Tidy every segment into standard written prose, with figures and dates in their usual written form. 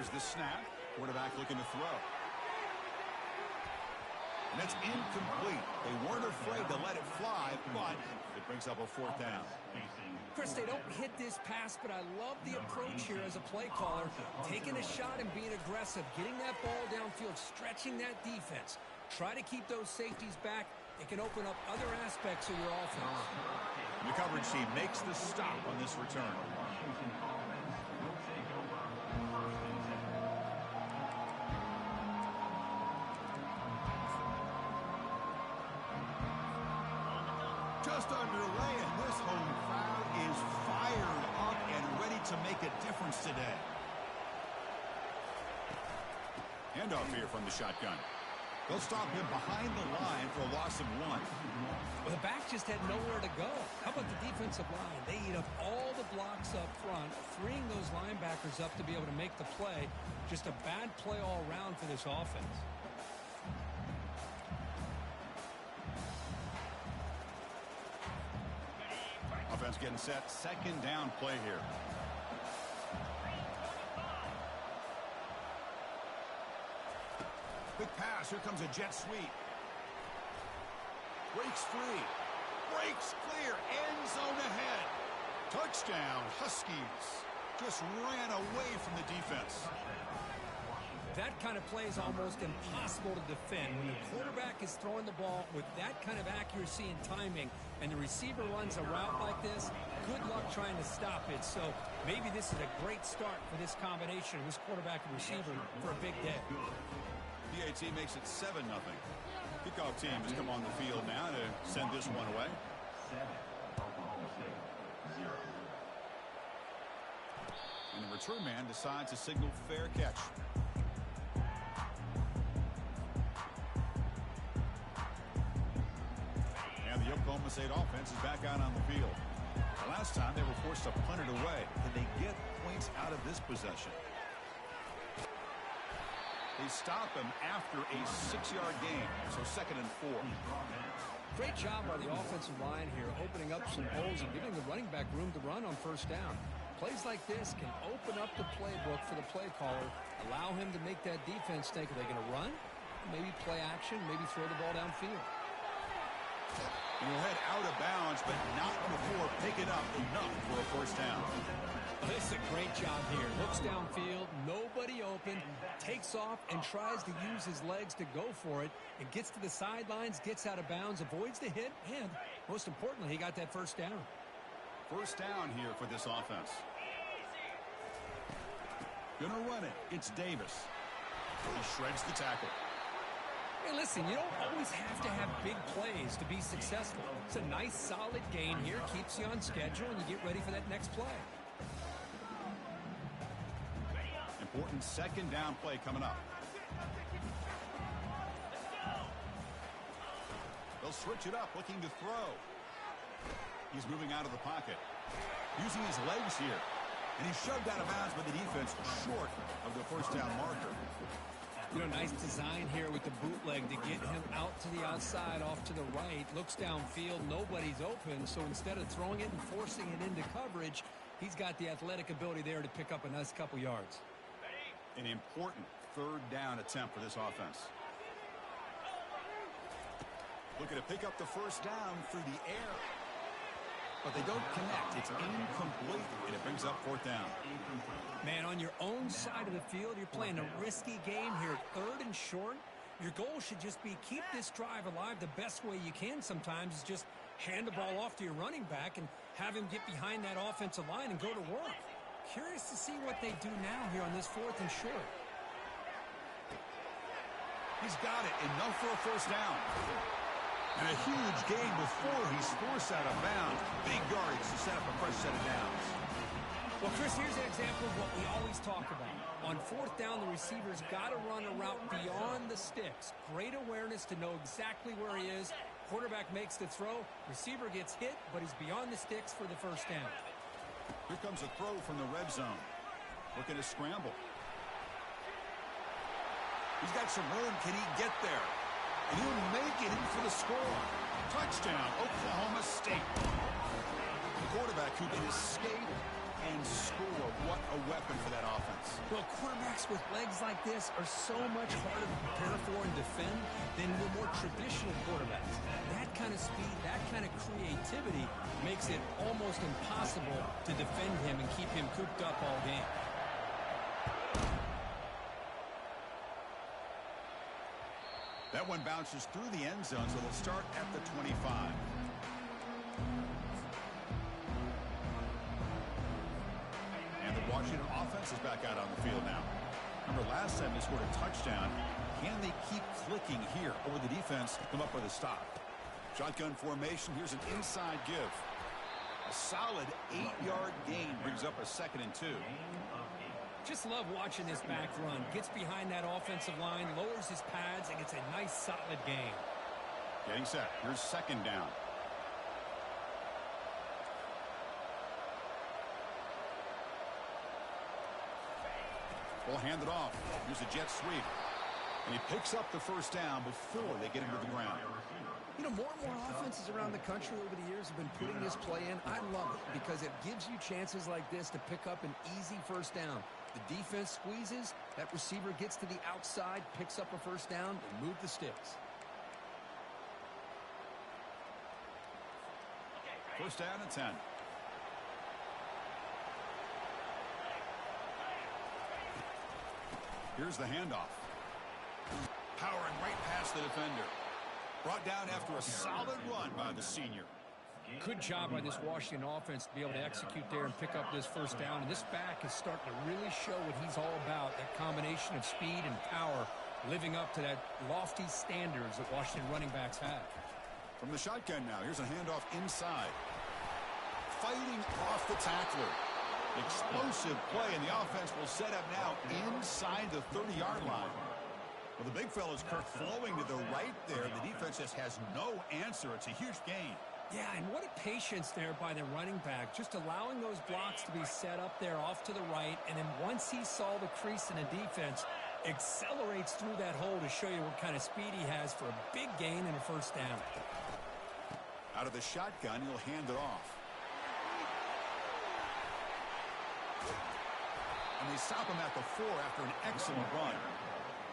Here's the snap. Quarterback looking to throw. And it's incomplete. They weren't afraid to let it fly, but it brings up a 4th down. Chris, they don't hit this pass, but I love the approach here as a play caller. Taking a shot and being aggressive, getting that ball downfield, stretching that defense. Try to keep those safeties back. It can open up other aspects of your offense. And the coverage team makes the stop on this return. Just underway, and this home crowd is fired up and ready to make a difference today. Handoff here from the shotgun. They'll stop him behind the line for a loss of 1. Well, the back just had nowhere to go. How about the defensive line? They eat up all the blocks up front, freeing those linebackers up to be able to make the play. Just a bad play all around for this offense. Offense getting set. 2nd down play here. Quick pass. Here comes a jet sweep. Breaks free. Breaks clear. End zone ahead. Touchdown, Huskies. Just ran away from the defense. That kind of play is almost impossible to defend. When the quarterback is throwing the ball with that kind of accuracy and timing, and the receiver runs a route like this, good luck trying to stop it. So maybe this is a great start for this combination of this quarterback and receiver for a big day. PAT makes it 7-0. Kickoff team has come on the field now to send this one away. 7, Oklahoma State, 0. And the return man decides to signal fair catch. And the Oklahoma State offense is back out on the field. The last time they were forced to punt it away. Can they get points out of this possession? They stop him after a 6-yard gain, so 2nd and 4. Great job by the offensive line here, opening up some holes and giving the running back room to run on 1st down. Plays like this can open up the playbook for the play caller, allow him to make that defense think, are they going to run? Maybe play action, maybe throw the ball downfield. And he'll head out of bounds, but not before picking up enough for a 1st down. This is a great job here. Looks downfield, nobody open, takes off and tries to use his legs to go for it. And gets to the sidelines, gets out of bounds, avoids the hit, and most importantly, he got that 1st down. 1st down here for this offense. Gonna run it. It's Davis. He shreds the tackle. Hey, listen, you don't always have to have big plays to be successful. It's a nice, solid gain here, keeps you on schedule, and you get ready for that next play. Important 2nd down play coming up. They'll switch it up, looking to throw. He's moving out of the pocket. Using his legs here. And he's shoved out of bounds by the defense short of the 1st down marker. You know, nice design here with the bootleg to get him out to the outside, off to the right. Looks downfield, nobody's open. So instead of throwing it and forcing it into coverage, he's got the athletic ability there to pick up a nice couple yards. An important 3rd down attempt for this offense. Looking to pick up the 1st down through the air. But they don't connect. It's incomplete, and it brings up 4th down. Man, on your own side of the field, you're playing a risky game here. 3rd and short. Your goal should just be keep this drive alive the best way you can sometimes is just hand the ball off to your running back and have him get behind that offensive line and go to work. Curious to see what they do now here on this 4th and short. He's got it. Enough for a 1st down. And a huge gain before he's forced out of bounds. Big yardage to set up a fresh set of downs. Well, Chris, here's an example of what we always talk about. On 4th down, the receiver's got to run a route beyond the sticks. Great awareness to know exactly where he is. Quarterback makes the throw. Receiver gets hit, but he's beyond the sticks for the 1st down. Here comes a throw from the red zone. Looking to scramble. He's got some room. Can he get there? And he'll make it in for the score. Touchdown, Oklahoma State. The quarterback who can escape and score. What a weapon for that offense. Well, quarterbacks with legs like this are so much harder to prepare for and defend than your more traditional quarterbacks. That kind of speed, that kind of creativity makes it almost impossible to defend him and keep him cooped up all game. That one bounces through the end zone, so they'll start at the 25. And the Washington offense is back out on the field now. Remember, last time they scored a touchdown. Can they keep clicking here? Or the defense come up with a stop? Shotgun formation. Here's an inside give. A solid 8-yard gain brings up a 2nd and 2. Just love watching this back run. Gets behind that offensive line, lowers his pads, and gets a nice solid gain. Getting set. Here's 2nd down. We'll hand it off. Here's a jet sweep. And he picks up the 1st down before they get him to the ground. You know, more and more offenses around the country over the years have been putting this play in. I love it because it gives you chances like this to pick up an easy 1st down. The defense squeezes, that receiver gets to the outside, picks up a 1st down, and move the sticks. 1st down and 10. Here's the handoff. Powering right past the defender. Brought down after a solid run by the senior. Good job by this Washington offense to be able to execute there and pick up this 1st down. And this back is starting to really show what he's all about, that combination of speed and power, living up to that lofty standards that Washington running backs have. From the shotgun now, here's a handoff inside. Fighting off the tackler. Explosive play, and the offense will set up now inside the 30-yard line. Well, the big fella's Kirk flowing to the right there. The defense just has no answer. It's a huge gain. Yeah, and what a patience there by the running back, just allowing those blocks to be set up there off to the right, and then once he saw the crease in the defense, accelerates through that hole to show you what kind of speed he has for a big gain and a 1st down. Out of the shotgun, he'll hand it off. And they stop him at the 4 after an excellent run.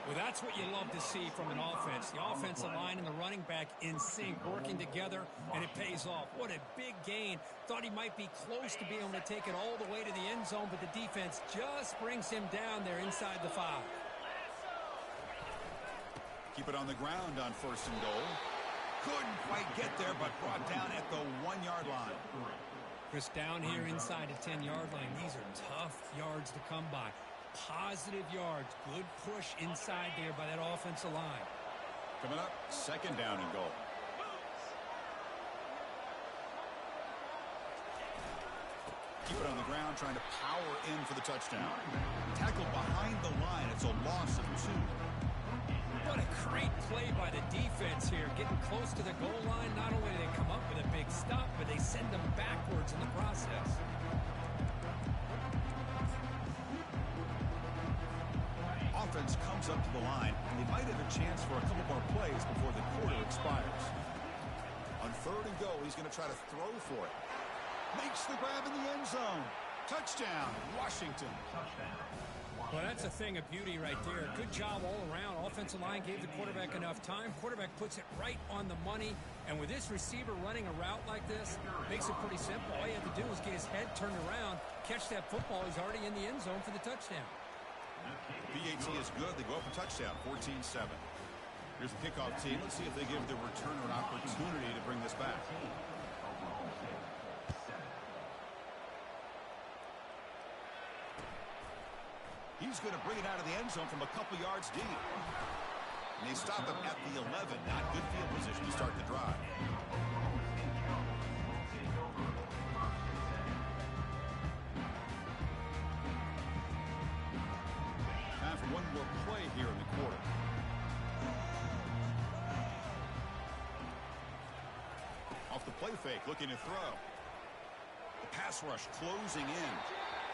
Well, that's what you love to see from an offense. The offensive line and the running back in sync, working together, and it pays off. What a big gain. Thought he might be close to being able to take it all the way to the end zone, but the defense just brings him down there inside the 5. Keep it on the ground on 1st and goal. Couldn't quite get there, but brought down at the 1-yard line. Chris, down here inside the 10-yard line, these are tough yards to come by. Positive yards, good push inside there by that offensive line. Coming up, 2nd down and goal. Keep it on the ground, trying to power in for the touchdown. Tackled behind the line. It's a loss of 2. What a great play by the defense here. Getting close to the goal line, not only do they come up with a big stop, but they send them backwards in the process. Offense comes up to the line, and they might have a chance for a couple more plays before the quarter expires. On 3rd and goal, he's going to try to throw for it. Makes the grab in the end zone. Touchdown, Washington. Well, that's a thing of beauty right there. Good job all around. Offensive line gave the quarterback enough time. Quarterback puts it right on the money. And with this receiver running a route like this, makes it pretty simple. All you have to do is get his head turned around, catch that football. He's already in the end zone for the touchdown. BAT is good. They go up a touchdown, 14-7. Here's the kickoff team. Let's see if they give the returner an opportunity to bring this back. He's going to bring it out of the end zone from a couple yards deep. And they stop him at the 11. Not good field position to start the drive. Time for one more play here in the quarter. Off the play fake, looking to throw. The pass rush closing in.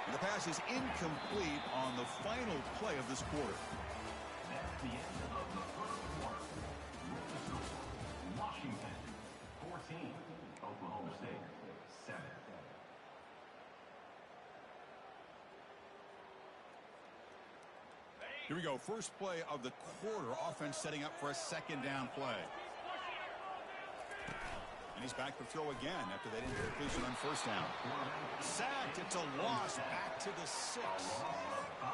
And the pass is incomplete on the final play of this quarter. That's the end of the 1st quarter. Washington 14, Oklahoma State 7. Here we go. First play of the quarter. Offense setting up for a second down play. And he's back to throw again after that incompletion on first down. Sacked. It's a loss. Back to the 6.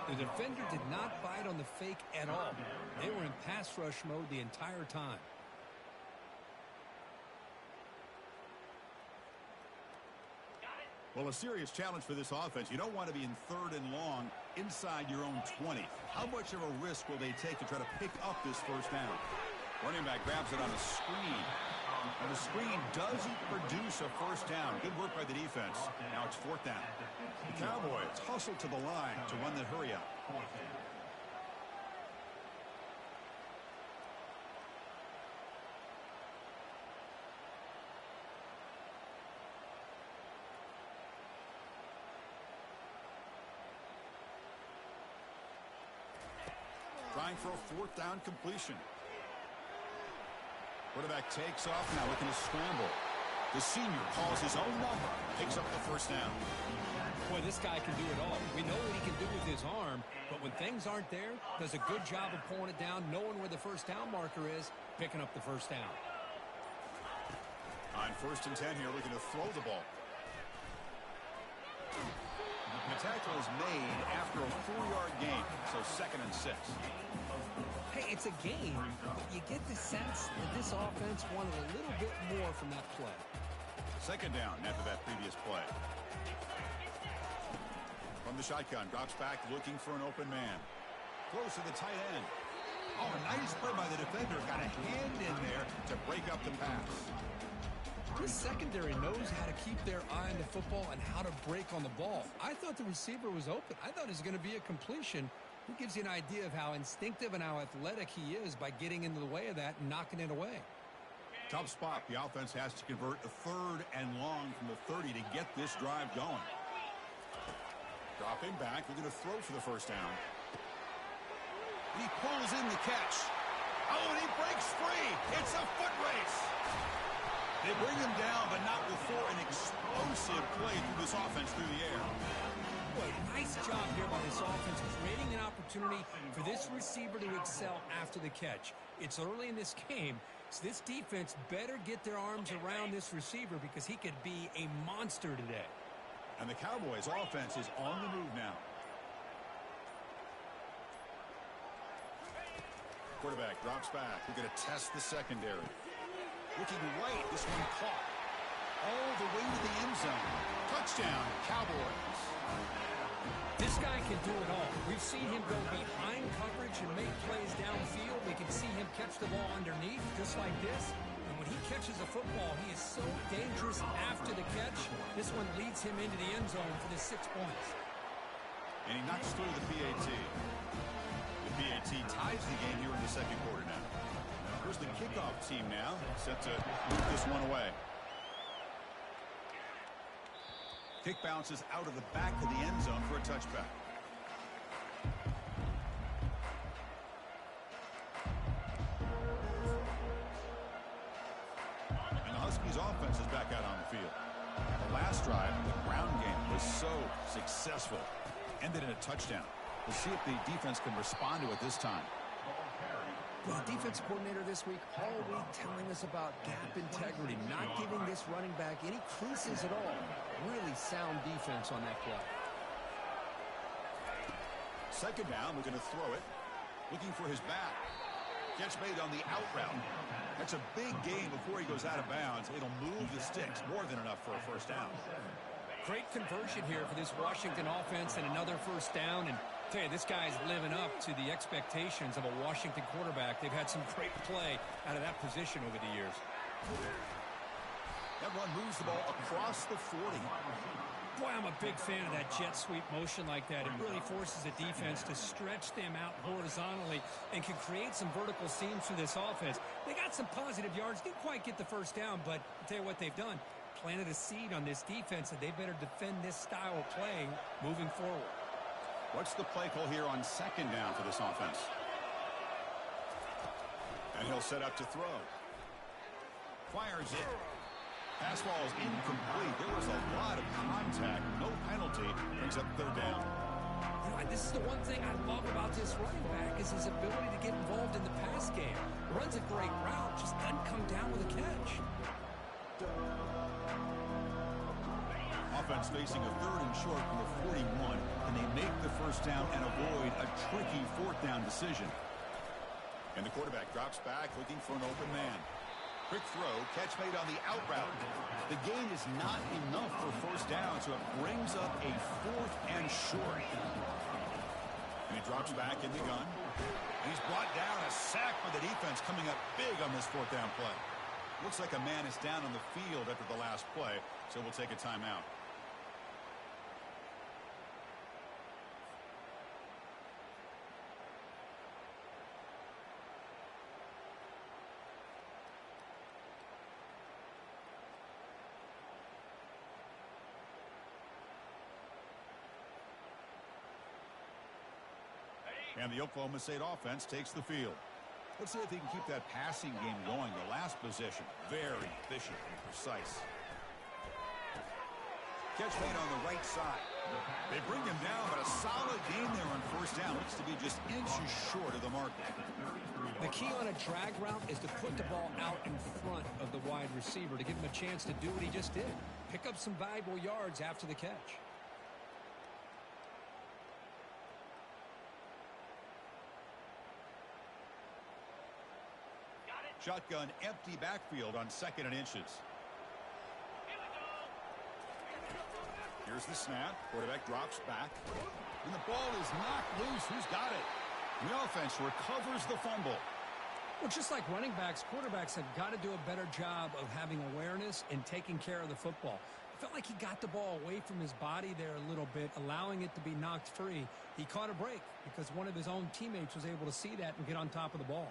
The defender did not bite on the fake at all. They were in pass rush mode the entire time. Well, a serious challenge for this offense. You don't want to be in 3rd and long inside your own 20. How much of a risk will they take to try to pick up this first down? Running back grabs it on a screen. And the screen doesn't produce a first down. Good work by the defense. Now it's 4th down. The Cowboys hustle to the line to run the hurry up. Trying for a 4th down completion. Quarterback takes off now, looking to scramble. The senior calls his own number, picks up the first down. Boy, this guy can do it all. We know what he can do with his arm, but when things aren't there, does a good job of pulling it down, knowing where the first down marker is, picking up the first down. On 1st and 10 here, looking to throw the ball. The tackle is made after a 4-yard gain, so 2nd and 6. Hey, it's a game, but you get the sense that this offense wanted a little bit more from that play. 2nd down after that previous play. From the shotgun, drops back, looking for an open man. Close to the tight end. Oh, nice play by the defender. Got a hand in there to break up the pass. This secondary knows how to keep their eye on the football and how to break on the ball. I thought the receiver was open. I thought it was going to be a completion. It gives you an idea of how instinctive and how athletic he is by getting into the way of that and knocking it away. Tough spot. The offense has to convert a 3rd and long from the 30 to get this drive going. Dropping back. We're going to throw for the first down. He pulls in the catch. Oh, and he breaks free. It's a foot race. They bring him down, but not before an explosive play through this offense through the air. Boy, nice job here by this offense, creating an opportunity for this receiver to excel after the catch. It's early in this game, so this defense better get their arms around this receiver because he could be a monster today. And the Cowboys' offense is on the move now. Quarterback drops back. We're going to test the secondary. Looking right, this one caught. All the way to the end zone. Touchdown, Cowboys. This guy can do it all. We've seen him go behind coverage and make plays downfield. We can see him catch the ball underneath, just like this. And when he catches a football, he is so dangerous after the catch. This one leads him into the end zone for the 6 points. And he knocks through the PAT. The PAT ties the game here in the second quarter now. Here's the kickoff team now, set to move this one away. Kick bounces out of the back of the end zone for a touchback. And the Huskies offense is back out on the field. The last drive, the ground game, was so successful. Ended in a touchdown. We'll see if the defense can respond to it this time. The defense coordinator this week all week telling us about gap integrity, not giving this running back any creases at all. Really sound defense on that play. 2nd down, we're going to throw it. Looking for his back. Catch made on the out route. That's a big gain before he goes out of bounds. It'll move the sticks, more than enough for a first down. Great conversion here for this Washington offense and another first down. And I tell you, this guy's living up to the expectations of a Washington quarterback. They've had some great play out of that position over the years. That run moves the ball across the 40. Boy, I'm a big fan of that jet sweep motion like that. It really forces the defense to stretch them out horizontally and can create some vertical seams through this offense. They got some positive yards. Didn't quite get the first down, but I'll tell you what they've done. Planted a seed on this defense, and they better defend this style of play moving forward. What's the play call here on 2nd down for this offense? And he'll set up to throw. Fires it. Pass ball is incomplete. There was a lot of contact. No penalty. Brings up 3rd down. You This is the one thing I love about this running back is his ability to get involved in the pass game. Runs a great route, just doesn't come down with a catch. Offense facing a 3rd and short from the 41, and they make the first down and avoid a tricky 4th down decision. And the quarterback drops back looking for an open man. Quick throw, catch made on the out route. The gain is not enough for first down, so it brings up a 4th and short. And he drops back in the gun. And he's brought down, a sack by the defense coming up big on this 4th down play. Looks like a man is down on the field after the last play, so we'll take a timeout. And the Oklahoma State offense takes the field. Let's see if they can keep that passing game going. The last possession, very efficient and precise. Catch made on the right side. They bring him down, but a solid gain there on first down. Looks to be just inches short of the mark. The key on a drag route is to put the ball out in front of the wide receiver to give him a chance to do what he just did. Pick up some valuable yards after the catch. Shotgun empty backfield on 2nd and inches. Here's the snap. Quarterback drops back. And the ball is knocked loose. Who's got it? And the offense recovers the fumble. Well, just like running backs, quarterbacks have got to do a better job of having awareness and taking care of the football. I felt like he got the ball away from his body there a little bit, allowing it to be knocked free. He caught a break because one of his own teammates was able to see that and get on top of the ball.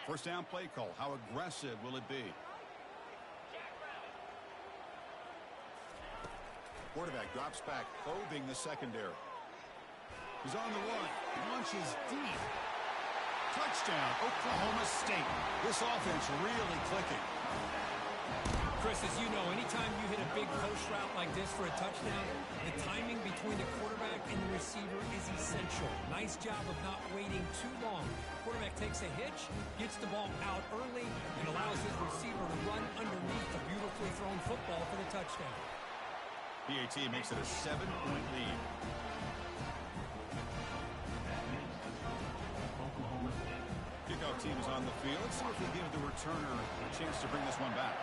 First down play call. How aggressive will it be? Quarterback drops back, probing the secondary. He's on the run. Launches deep. Touchdown, Oklahoma State. This offense really clicking. Chris, as you know, anytime you hit a big post route like this for a touchdown, the timing between the quarterback and the receiver is essential. Nice job of not waiting too long. Quarterback takes a hitch, gets the ball out early, and allows his receiver to run underneath the beautifully thrown football for the touchdown. PAT makes it a 7-point lead. Kickoff team is on the field. Let's see if we give the returner a chance to bring this one back.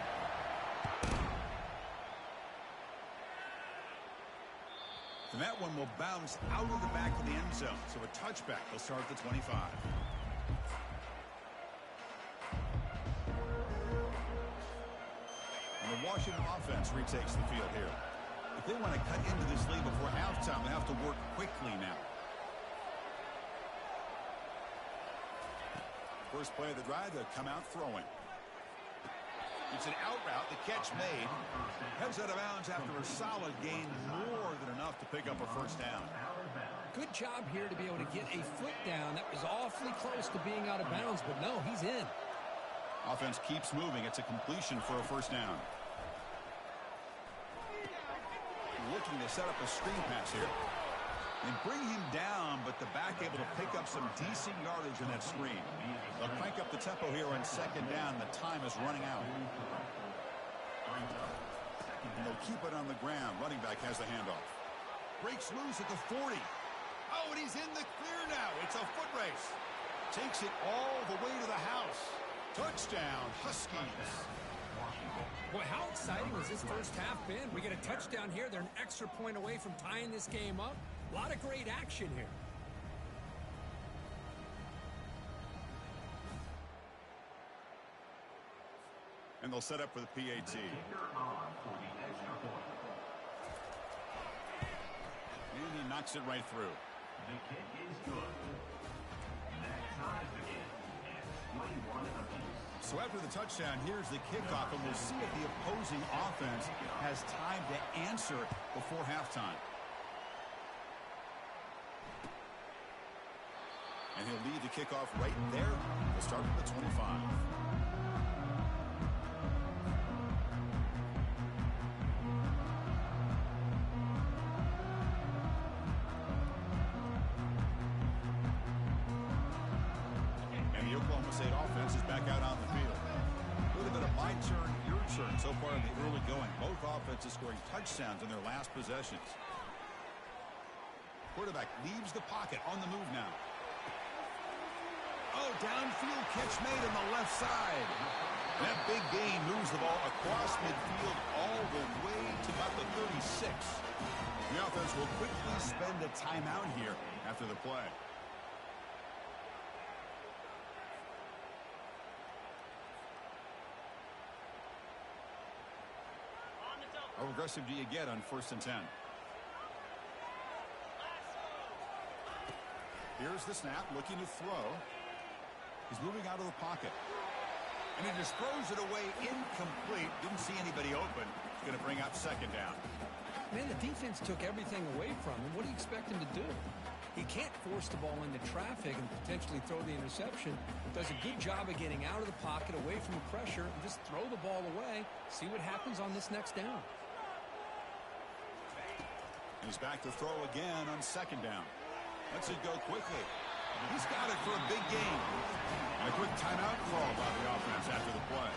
And that one will bounce out of the back of the end zone. So a touchback will start at the 25. And the Washington offense retakes the field here. If they want to cut into this lead before halftime, they have to work quickly now. First play of the drive, they'll come out throwing. It's an out route. The catch made. Heads out of bounds after a solid gain, more than enough to pick up a first down. Good job here to be able to get a foot down. That was awfully close to being out of bounds, but no, he's in. Offense keeps moving. It's a completion for a first down. Looking to set up a screen pass here. And bring him down, but the back able to pick up some decent yardage in that screen. They'll crank up the tempo here on second down. The time is running out. And they'll keep it on the ground. Running back has the handoff. Breaks loose at the 40. Oh, and he's in the clear now. It's a foot race. Takes it all the way to the house. Touchdown, Huskies. Boy, how exciting has this first half been? We get a touchdown here. They're an extra point away from tying this game up. A lot of great action here. And they'll set up for the PAT. And he knocks it right through. The kick is good. That ties the game at 21 apiece. So after the touchdown, here's the kickoff, and we'll see if the opposing offense has time to answer before halftime. And he'll lead the kickoff right there. We'll start at the 25. State offense is back out on the field. A little bit of my turn, your turn so far in the early going. Both offenses scoring touchdowns in their last possessions. Quarterback leaves the pocket on the move now. Oh, downfield catch made on the left side. That big gain moves the ball across midfield all the way to about the 36. The offense will quickly spend a timeout here after the play. How aggressive do you get on 1st and 10? Here's the snap, looking to throw. He's moving out of the pocket. And he just throws it away incomplete. Didn't see anybody open. It's going to bring up 2nd down. Man, the defense took everything away from him. What do you expect him to do? He can't force the ball into traffic and potentially throw the interception. Does a good job of getting out of the pocket, away from the pressure, and just throw the ball away. See what happens on this next down. He's back to throw again on 2nd down. Lets it go quickly. He's got it for a big gain. And a quick timeout call by the offense after the play.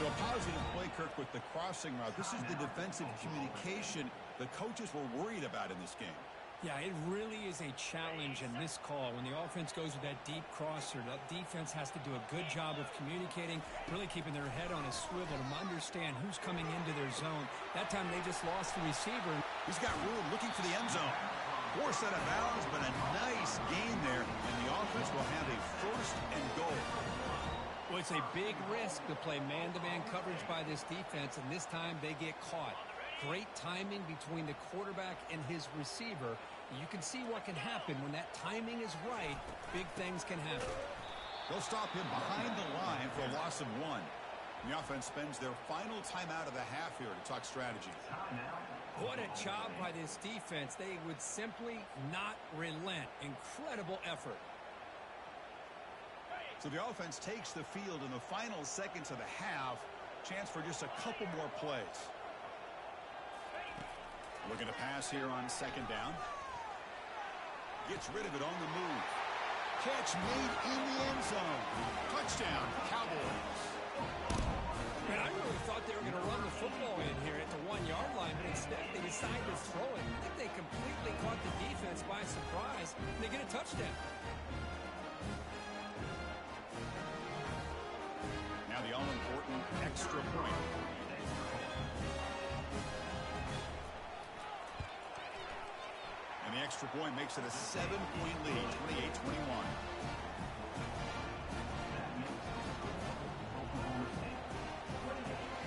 So a positive play, Kirk, with the crossing route. This is the defensive communication the coaches were worried about in this game. Yeah, it really is a challenge in this call. When the offense goes with that deep crosser, that defense has to do a good job of communicating, really keeping their head on a swivel to understand who's coming into their zone. That time they just lost the receiver. He's got room looking for the end zone. Forced out of bounds, but a nice gain there, and the offense will have a 1st and goal. Well, it's a big risk to play man-to-man coverage by this defense, and this time they get caught. Great timing between the quarterback and his receiver. You can see what can happen when that timing is right. Big things can happen. They'll stop him behind the line for a loss of 1. The offense spends their final timeout of the half here to talk strategy. What a job by this defense. They would simply not relent. Incredible effort. So the offense takes the field in the final seconds of the half. Chance for just a couple more plays. Looking to pass here on 2nd down. Gets rid of it on the move. Catch made in the end zone. Touchdown, Cowboys. Man, I really thought they were going to run the football in here at the 1-yard line, but instead they decided to throw it. I think they completely caught the defense by surprise, and they get a touchdown. Now the all-important extra point. And the extra point makes it a 7-point lead, 28-21.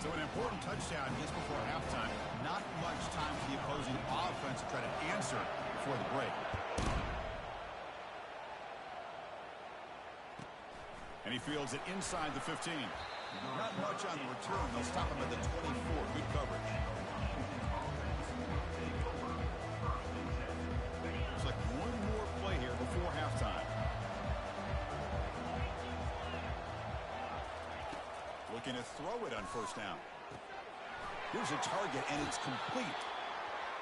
So an important touchdown just before halftime. Not much time for the opposing offense to try to answer before the break. And he fields it inside the 15. Not much on the return. They'll stop him at the 24. Good coverage. Looks like one more play here before halftime. Looking to throw it on 1st down. Here's a target, and it's complete.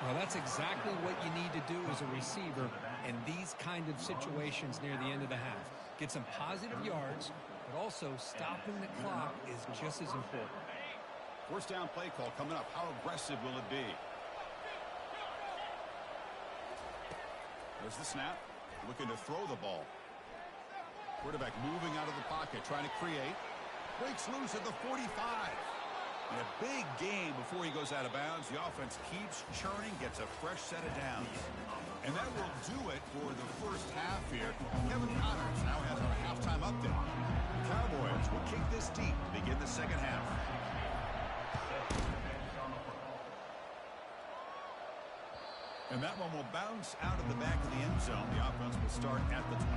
Well, that's exactly what you need to do as a receiver in these kind of situations near the end of the half. Get some positive yards, but also stopping the clock is just as important. 1st down play call coming up. How aggressive will it be? There's the snap. Looking to throw the ball. Quarterback moving out of the pocket, trying to create. Breaks loose at the 45. And a big game before he goes out of bounds. The offense keeps churning, gets a fresh set of downs. And that will do it for the first half here. Kevin Connors now has our halftime update. The Cowboys will kick this deep to begin the 2nd half. And that one will bounce out of the back of the end zone. The offense will start at the 25.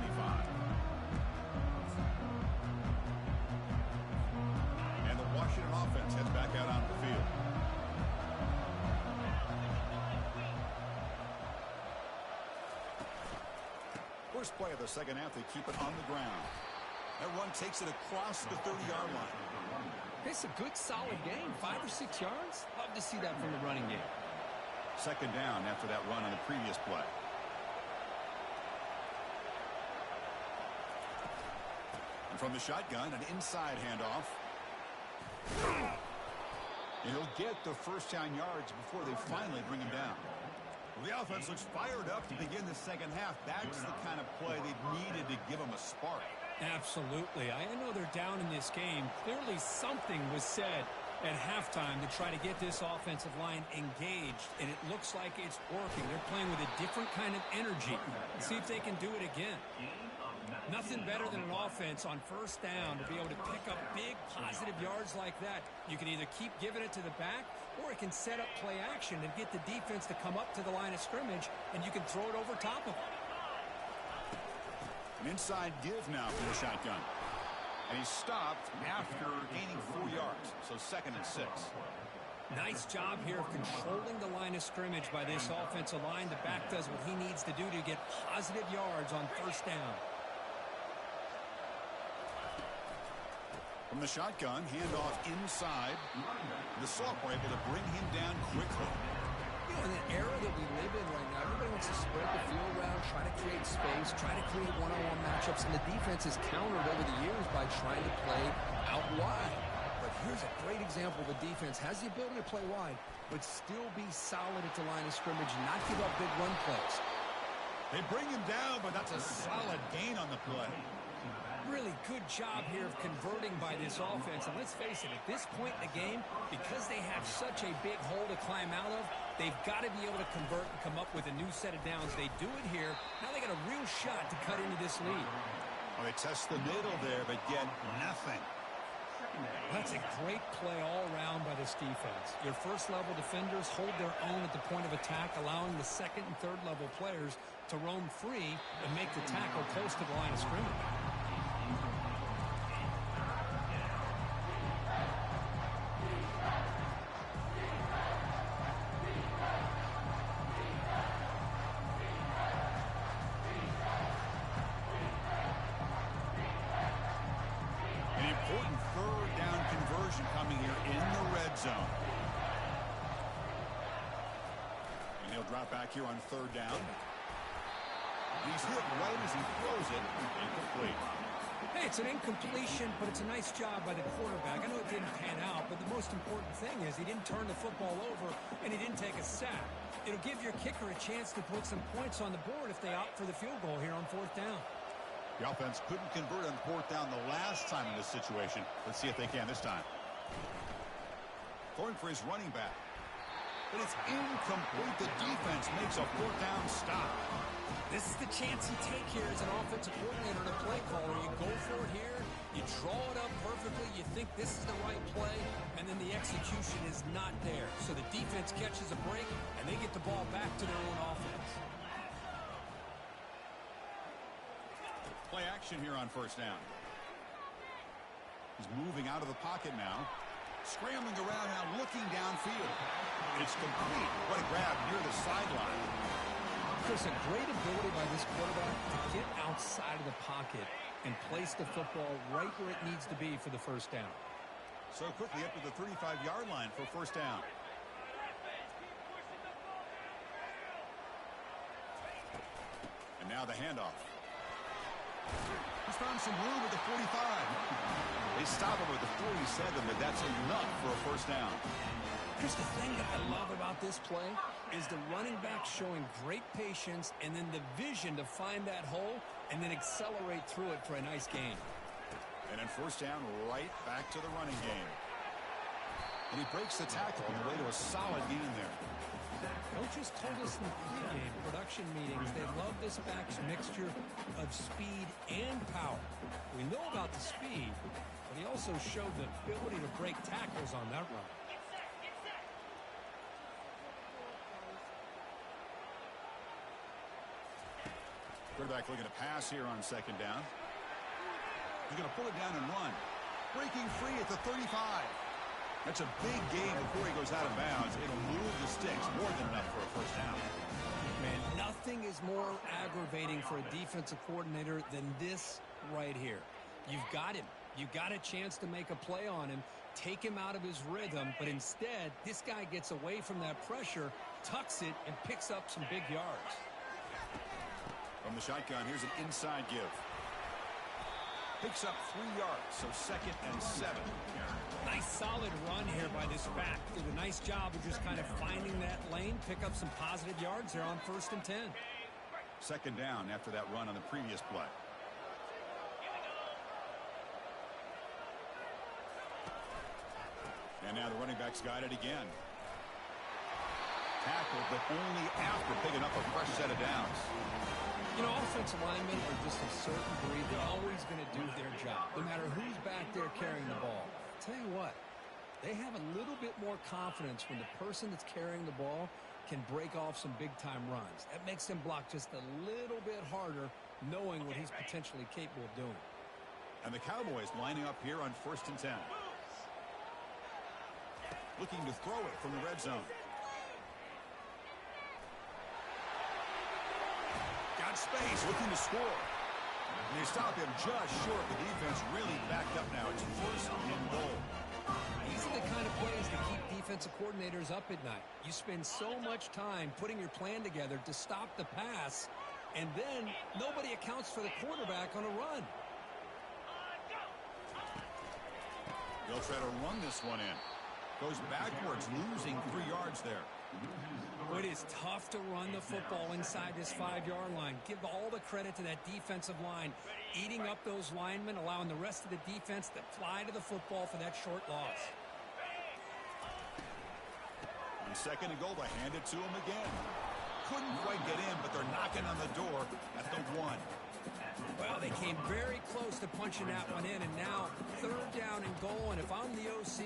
And the Washington offense heads back out onto the field. First play of the 2nd half, they keep it on the ground. That run takes it across the 30-yard line. It's a good, solid game. 5 or 6 yards. Love to see that from the running game. 2nd down after that run on the previous play. From the shotgun, an inside handoff. And he'll get the first down yards before they finally bring him down. Well, the offense looks fired up to begin the second half. That's the kind of play they needed to give them a spark. Absolutely. I know they're down in this game. Clearly something was said at halftime to try to get this offensive line engaged, and it looks like it's working. They're playing with a different kind of energy. Let's see if they can do it again. Nothing better than an offense on first down to be able to pick up big positive yards like that. You can either keep giving it to the back, or it can set up play action and get the defense to come up to the line of scrimmage, and you can throw it over top of them. An inside give now for the shotgun. And he's stopped after gaining 4 yards, so 2nd and 6. Nice job here of controlling the line of scrimmage by this offensive line. The back does what he needs to do to get positive yards on first down. From the shotgun, handoff inside. The sophomore able to bring him down quickly. You know, in the era that we live in right now, everybody wants to spread the field around, try to create space, try to create one-on-one matchups, and the defense has countered over the years by trying to play out wide. But here's a great example. The defense has the ability to play wide, but still be solid at the line of scrimmage and not give up big run plays. They bring him down, but that's a solid gain on the play. Really good job here of converting by this offense. And let's face it, at this point in the game, because they have such a big hole to climb out of, they've got to be able to convert and come up with a new set of downs. They do it here. Now they got a real shot to cut into this lead. Well, they test the middle there, but get nothing. That's a great play all around by this defense. Your first-level defenders hold their own at the point of attack, allowing the second and third-level players to roam free and make the tackle close to the line of scrimmage. An important third down conversion coming here in the red zone. And he'll drop back here on third down. He's hit right as he throws it. Incomplete. Hey, it's an incompletion, but it's a nice job by the quarterback. I know it didn't pan out, but the most important thing is he didn't turn the football over and he didn't take a sack. It'll give your kicker a chance to put some points on the board if they opt for the field goal here on fourth down. The offense couldn't convert on fourth down the last time in this situation. Let's see if they can this time. Throwing for his running back. But it's incomplete. The defense makes a fourth down stop. This is the chance you take here as an offensive coordinator and a play caller. You go for it here, you draw it up perfectly, you think this is the right play, and then the execution is not there. So the defense catches a break, and they get the ball back to their own offense. Play action here on first down. He's moving out of the pocket now. Scrambling around now, looking downfield. And it's complete. What a grab near the sideline. Chris, a great ability by this quarterback to get outside of the pocket and place the football right where it needs to be for the first down. So quickly up to the 35-yard line for first down. And now the handoff. He's found some room at the 45. They stop him at the 47, but that's enough for a first down. Chris, the thing that I love about this play is the running back showing great patience and then the vision to find that hole and then accelerate through it for a nice gain. And then first down, right back to the running game. And he breaks the tackle on the way to a solid gain there. Coaches told us in the pregame production meetings they love this back's mixture of speed and power. We know about the speed, but he also showed the ability to break tackles on that run. Quarterback looking to pass here on second down. He's going to pull it down and run. Breaking free at the 35. That's a big gain before he goes out of bounds. It'll move the sticks more than enough for a first down. Man, nothing is more aggravating for a defensive coordinator than this right here. You've got him. You've got a chance to make a play on him, take him out of his rhythm, but instead, this guy gets away from that pressure, tucks it, and picks up some big yards. From the shotgun, here's an inside give. Picks up 3 yards, so 2nd and 7. Nice solid run here by this back. Did a nice job of just kind of finding that lane, pick up some positive yards there on 1st and 10. 2nd down after that run on the previous play. And now the running back's got it again. Tackled, but only after picking up a fresh set of downs. You know, offensive linemen are just a certain breed. They're always going to do their job, no matter who's back there carrying the ball. I'll tell you what, they have a little bit more confidence when the person that's carrying the ball can break off some big-time runs. That makes them block just a little bit harder, knowing what he's potentially capable of doing. And the Cowboys lining up here on 1st and 10. Looking to throw it from the red zone. Got space, looking to score. And they stop him just short. The defense really backed up now. It's 1st and goal. These are the kind of plays that keep defensive coordinators up at night. You spend so much time putting your plan together to stop the pass, and then nobody accounts for the quarterback on a run. They'll try to run this one in. Goes backwards, losing 3 yards there. It is tough to run the football inside this 5-yard line. Give all the credit to that defensive line, eating up those linemen, allowing the rest of the defense to fly to the football for that short loss. On 2nd and goal, they hand it to him again. Couldn't quite get in, but they're knocking on the door at the 1. Well, they came very close to punching that one in, and now 3rd down and goal. And if I'm the OC,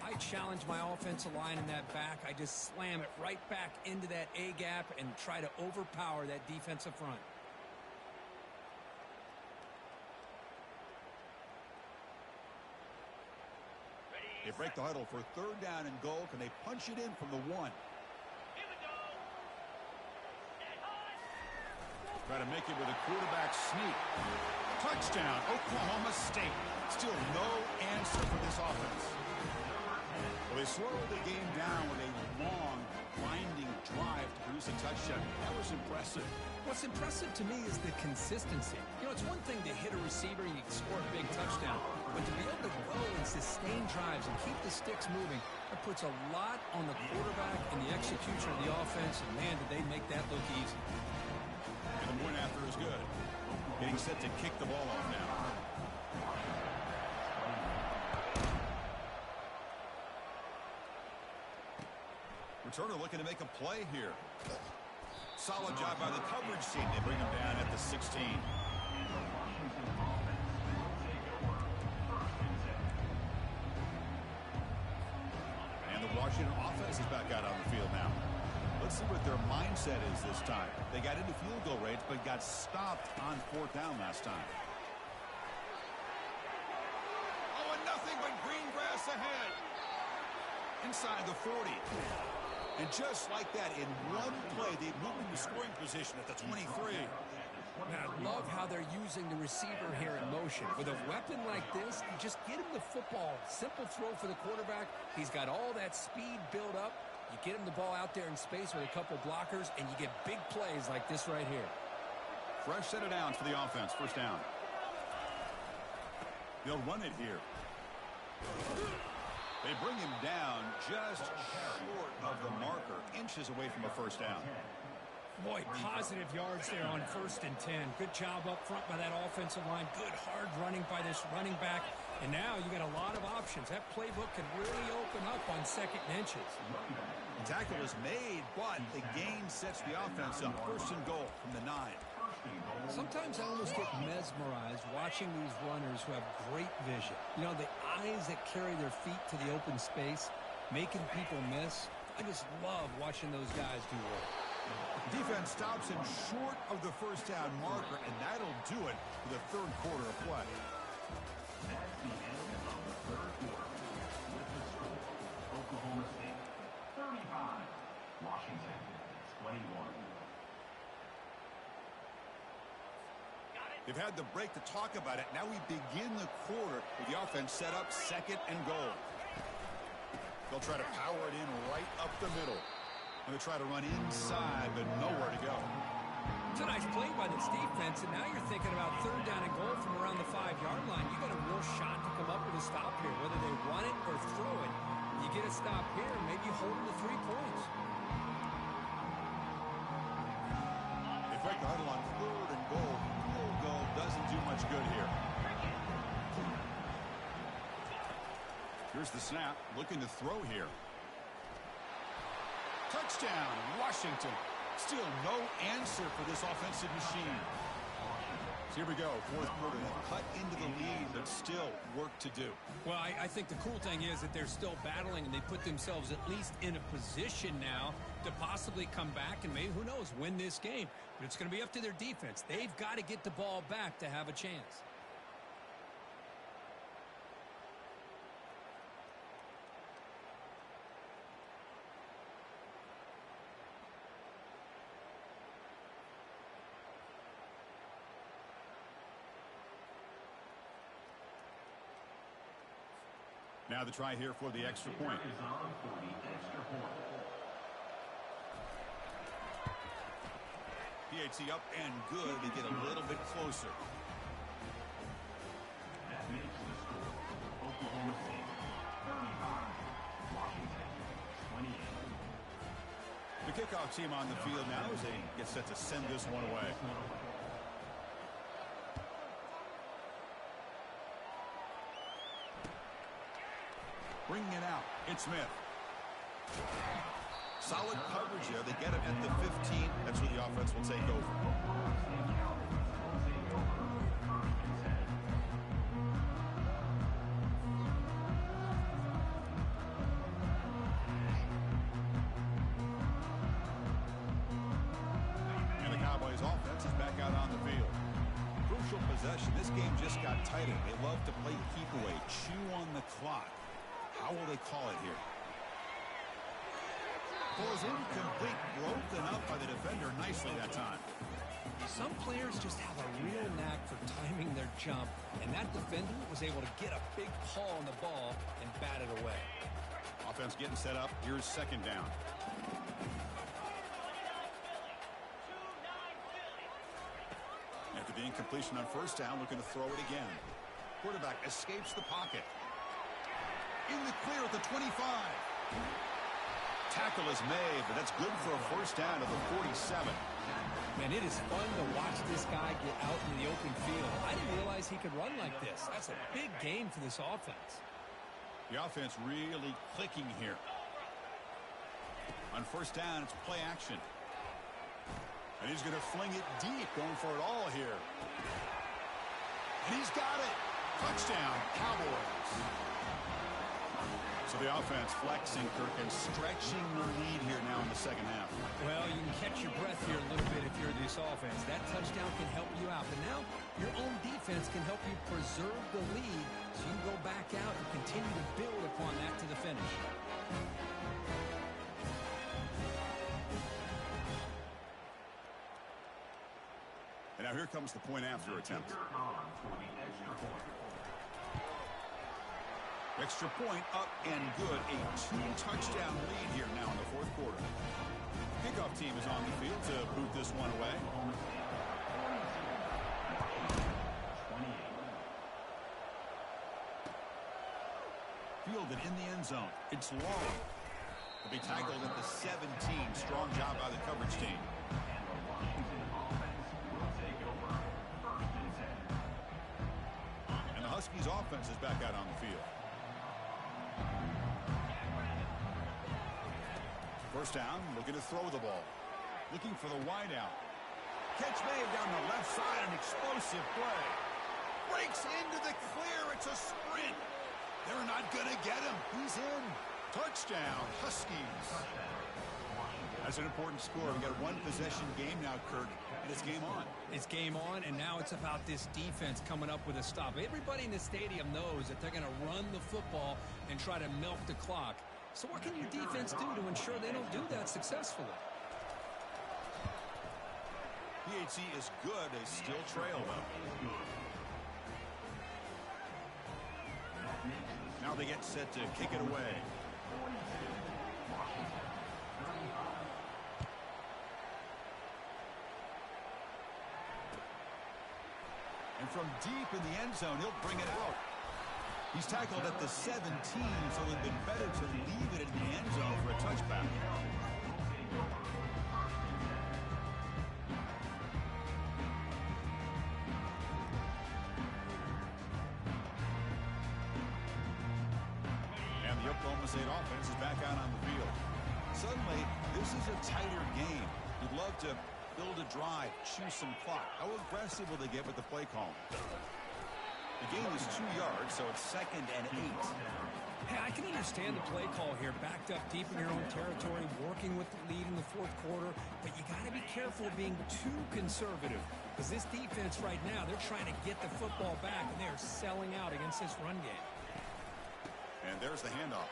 I challenge my offensive line in that back. I just slam it right back into that A-gap and try to overpower that defensive front. They break the huddle for 3rd down and goal. Can they punch it in from the 1? Try to make it with a quarterback sneak. Touchdown, Oklahoma State. Still no answer for this offense. Well, they slowed the game down with a long, winding drive to produce a touchdown. That was impressive. What's impressive to me is the consistency. You know, it's one thing to hit a receiver and you can score a big touchdown, but to be able to go and sustain drives and keep the sticks moving, that puts a lot on the quarterback and the execution of the offense, and man, did they make that look easy. And the point after is good. Getting set to kick the ball off now. Returner looking to make a play here. Solid job by the coverage team. They bring him down at the 16. And the Washington offense is back out on the field now. Let's see what their mindset is this time. They got into field goal range, but got stopped on 4th down last time. Oh, and nothing but green grass ahead. Inside the 40. And just like that, in one play, they moved into scoring position at the 23. Man, I love how they're using the receiver here in motion. With a weapon like this, you just get him the football. Simple throw for the quarterback. He's got all that speed built up. You get him the ball out there in space with a couple blockers, and you get big plays like this right here. Fresh set of downs for the offense. 1st down. They'll run it here. They bring him down just short of the marker, inches away from a 1st down. Boy, positive yards there on 1st and 10. Good job up front by that offensive line. Good hard running by this running back. And now you got a lot of options. That playbook can really open up on 2nd and inches. The tackle is made, but the gain sets the offense up. 1st and goal from the 9. Sometimes I almost get mesmerized watching these runners who have great vision. You know, the eyes that carry their feet to the open space, making people miss. I just love watching those guys do work. Defense stops him short of the 1st down marker, and that'll do it for the 3rd quarter of play. That's the end of the 3rd quarter. With the score, Oklahoma State 35, Washington 21. They've had the break to talk about it. Now we begin the quarter with the offense set up 2nd and goal. They'll try to power it in right up the middle. And they try to run inside, but nowhere to go. It's a nice play by this defense, and now you're thinking about third down and goal from around the 5-yard line. You got a real shot to come up with a stop here, whether they run it or throw it. You get a stop here, maybe you hold them to 3 points. They break the huddle on third and goal. Field goal doesn't do much good here. Here's the snap, looking to throw here. Touchdown, Washington. Still no answer for this offensive machine. So here we go, fourth quarter. Cut into the lead, but still work to do. Well, I think the cool thing is that they're still battling, and they put themselves at least in a position now to possibly come back and maybe, who knows, win this game. But it's going to be up to their defense. They've got to get the ball back to have a chance. Now the try here for the extra point. PAT up and good to get a little bit closer. That makes the score Oklahoma State 35, Washington 28. The kickoff team on the field now as they get set to send this one away. Bringing it out, it's Smith. Solid coverage there. They get him at the 15. That's where the offense will take over. And the Cowboys offense is back out on the field. Crucial possession. This game just got tighter. They love to play keep away, chew on the clock. How will they call it here? Falls incomplete, broken up by the defender nicely that time. Some players just have a real knack for timing their jump, and that defender was able to get a big paw on the ball and bat it away. Offense getting set up. Here's second down. After the incompletion on first down, looking to throw it again. Quarterback escapes the pocket. In the clear at the 25. Tackle is made, but that's good for a first down to the 47. Man, it is fun to watch this guy get out in the open field. I didn't realize he could run like this. That's a big game for this offense. The offense really clicking here. On first down, it's play action. And he's going to fling it deep, going for it all here. And he's got it. Touchdown, Cowboys. So the offense flexing, Kirk, and stretching the lead here now in the second half. Well, you can catch your breath here a little bit if you're this offense. That touchdown can help you out. But now your own defense can help you preserve the lead so you can go back out and continue to build upon that to the finish. And now here comes the point after attempt. Extra point up and good. A 2-touchdown lead here now in the fourth quarter. Kickoff team is on the field to boot this one away. Fielded in the end zone. It's long. Will be tackled at the 17. Strong job by the coverage team. And the Huskies offense is back out on the field. First down, looking to throw the ball. Looking for the wide out. Catch made down the left side, an explosive play. Breaks into the clear, it's a sprint. They're not going to get him. He's in. Touchdown, Huskies. That's an important score. We've got a one-possession game now, Kirk, and it's game on. It's game on, and now it's about this defense coming up with a stop. Everybody in the stadium knows that they're going to run the football and try to milk the clock. So what can your defense do to ensure they don't do that successfully? PAT is good. They still trail, though. Now they get set to kick it away. from deep in the end zone. He'll bring it out. He's tackled at the 17, so it would have been better to leave it in the end zone for a touchback. And the Oklahoma State offense is back out on the field. Suddenly, this is a tighter game. You'd love to build a drive, choose some clock. How aggressive will they get with the play call? The gain is 2 yards, so it's 2nd and 8. Hey, I can understand the play call here, backed up deep in your own territory, working with the lead in the fourth quarter, but you got to be careful of being too conservative, because this defense right now, they're trying to get the football back, and they're selling out against this run game. And there's the handoff.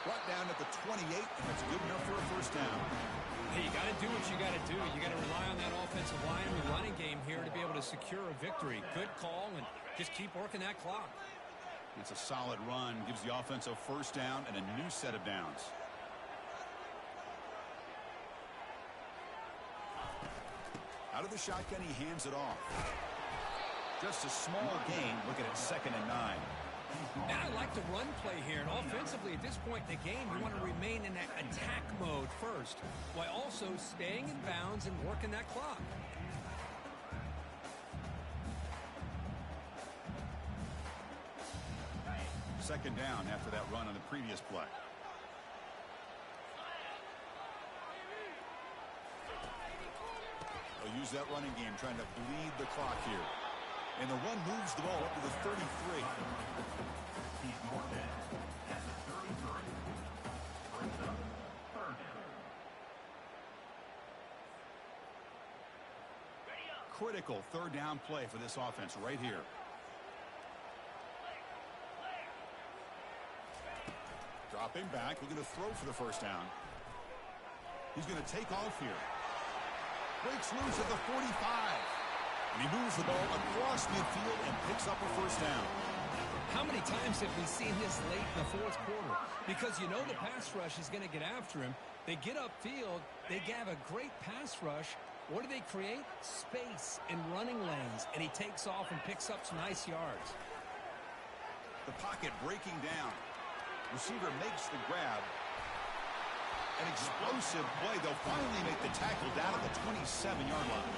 Brought down at the 28, and that's good enough for a first down. Hey, you got to do what you got to do. You got to rely on that offensive line in the running game here to be able to secure a victory. Good call, and just keep working that clock. It's a solid run, gives the offense a first down and a new set of downs. Out of the shotgun, he hands it off. Just a small gain, looking at 2nd and 9. And I like the run play here. And offensively, at this point in the game, you want to remain in that attack mode first, while also staying in bounds and working that clock. Second down after that run on the previous play. They'll use that running game, trying to bleed the clock here. And the run moves the ball up to the 33. He's more than at the 33. Brings up 3rd down. Critical 3rd down play for this offense right here. Dropping back, looking to throw for the first down. He's going to take off here. Breaks loose at the 45. And he moves the ball across midfield and picks up a first down. How many times have we seen this late in the fourth quarter? Because you know the pass rush is going to get after him. They get upfield. They have a great pass rush. What do they create? Space and running lanes. And he takes off and picks up some nice yards. The pocket breaking down. Receiver makes the grab. An explosive play. They'll finally make the tackle down at the 27-yard line.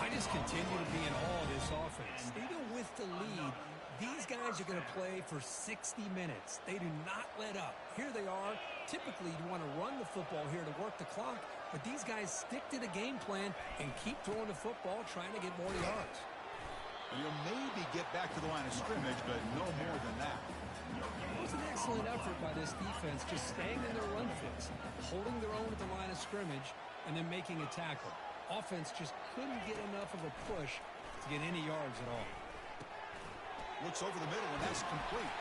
I just continue to be in awe of this offense. Even with the lead, these guys are going to play for 60 minutes. They do not let up. Here they are. Typically, you want to run the football here to work the clock, but these guys stick to the game plan and keep throwing the football, trying to get more yards. And you'll maybe get back to the line of scrimmage, but no more than that. It was an excellent effort by this defense, just staying in their run fits, holding their own at the line of scrimmage, and then making a tackle. Offense just couldn't get enough of a push to get any yards at all. Looks over the middle, and that's complete.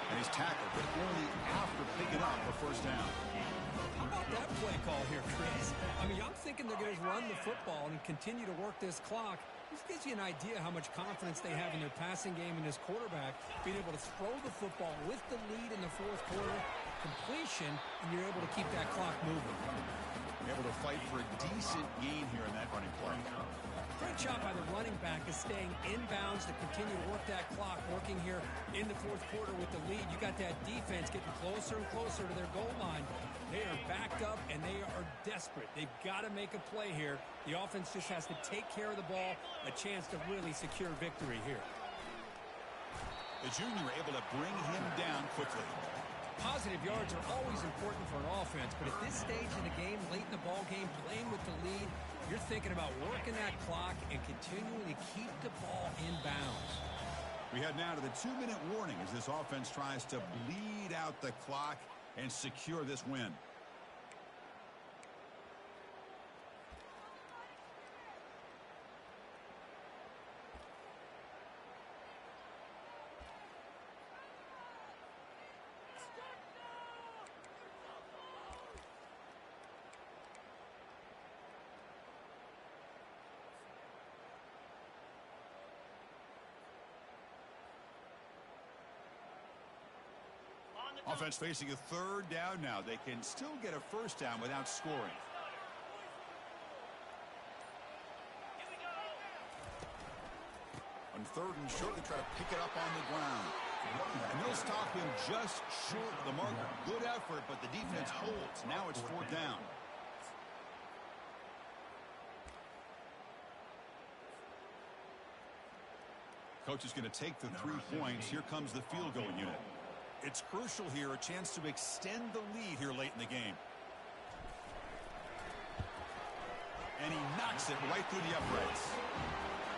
And he's tackled, but only after picking up a first down. How about that play call here, Chris? I mean, I'm thinking they're going to run the football and continue to work this clock. This gives you an idea how much confidence they have in their passing game and this quarterback, being able to throw the football with the lead in the fourth quarter, completion, and you're able to keep that clock moving. Able to fight for a decent gain here in that running play. Great job by the running back is staying inbounds to continue to work that clock, working here in the fourth quarter with the lead. You got that defense getting closer and closer to their goal line. They are backed up, and they are desperate. They've got to make a play here. The offense just has to take care of the ball, a chance to really secure victory here. The junior able to bring him down quickly. Positive yards are always important for an offense, but at this stage in the game, late in the ball game, playing with the lead, you're thinking about working that clock and continuing to keep the ball in bounds. We head now to the 2-minute warning as this offense tries to bleed out the clock and secure this win. Offense facing a 3rd down now. They can still get a first down without scoring. On third and short, they try to pick it up on the ground. And they'll stop him just short of the marker. Good effort, but the defense holds. Now it's fourth down. Coach is going to take the 3 points. Here comes the field goal unit. It's crucial here, a chance to extend the lead here late in the game. And he knocks it right through the uprights.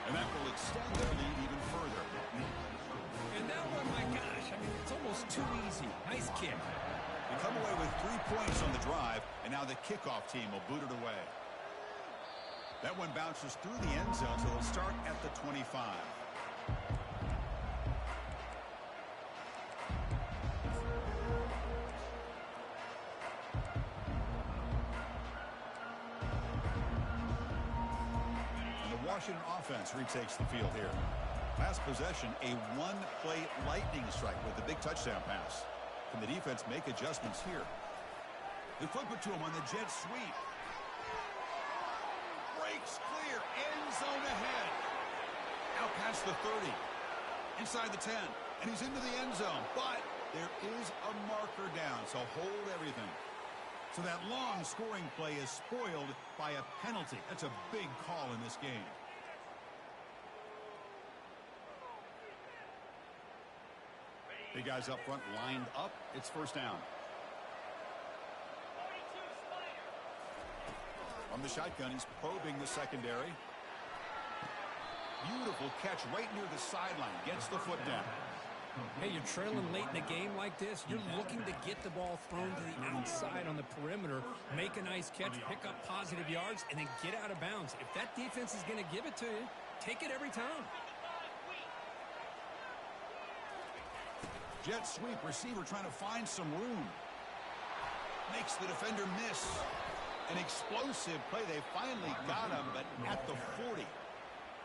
And that will extend their lead even further. And that one, my gosh, I mean, it's almost too easy. Nice kick. They come away with 3 points on the drive, and now the kickoff team will boot it away. That one bounces through the end zone, so it'll start at the 25. Washington offense retakes the field here. Last possession, a one-play lightning strike with a big touchdown pass. Can the defense make adjustments here? They flip it to him on the jet sweep. Breaks clear, end zone ahead. Out past the 30, inside the 10, and he's into the end zone. But there is a marker down, so hold everything. So that long scoring play is spoiled by a penalty. That's a big call in this game. Big guys up front lined up. It's first down. From the shotgun, he's probing the secondary. Beautiful catch right near the sideline. Gets the foot down. Hey, you're trailing late in the game like this. You're looking to get the ball thrown to the outside on the perimeter, make a nice catch, pick up positive yards, and then get out of bounds. If that defense is going to give it to you, take it every time. Jet sweep, receiver trying to find some room. Makes the defender miss. An explosive play. They finally got him, but at the 40.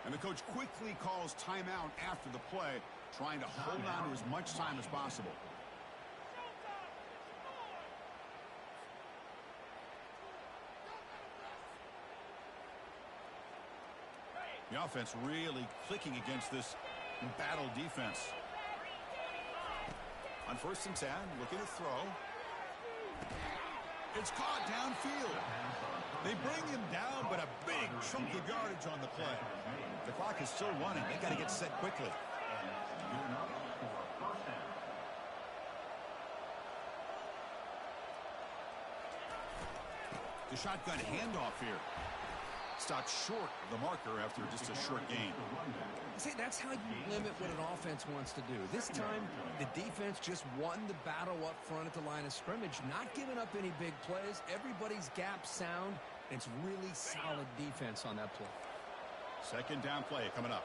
And the coach quickly calls timeout after the play, trying to hold on to as much time as possible. The offense really clicking against this battle defense. On 1st and 10, looking to throw. It's caught downfield. They bring him down, but a big chunk of yardage on the play. The clock is still running. They got to get set quickly. The shotgun handoff here. Stopped short of the marker after just a short gain. See, that's how you limit what an offense wants to do. This time, the defense just won the battle up front at the line of scrimmage, not giving up any big plays. Everybody's gap sound. It's really solid defense on that play. Second down play coming up.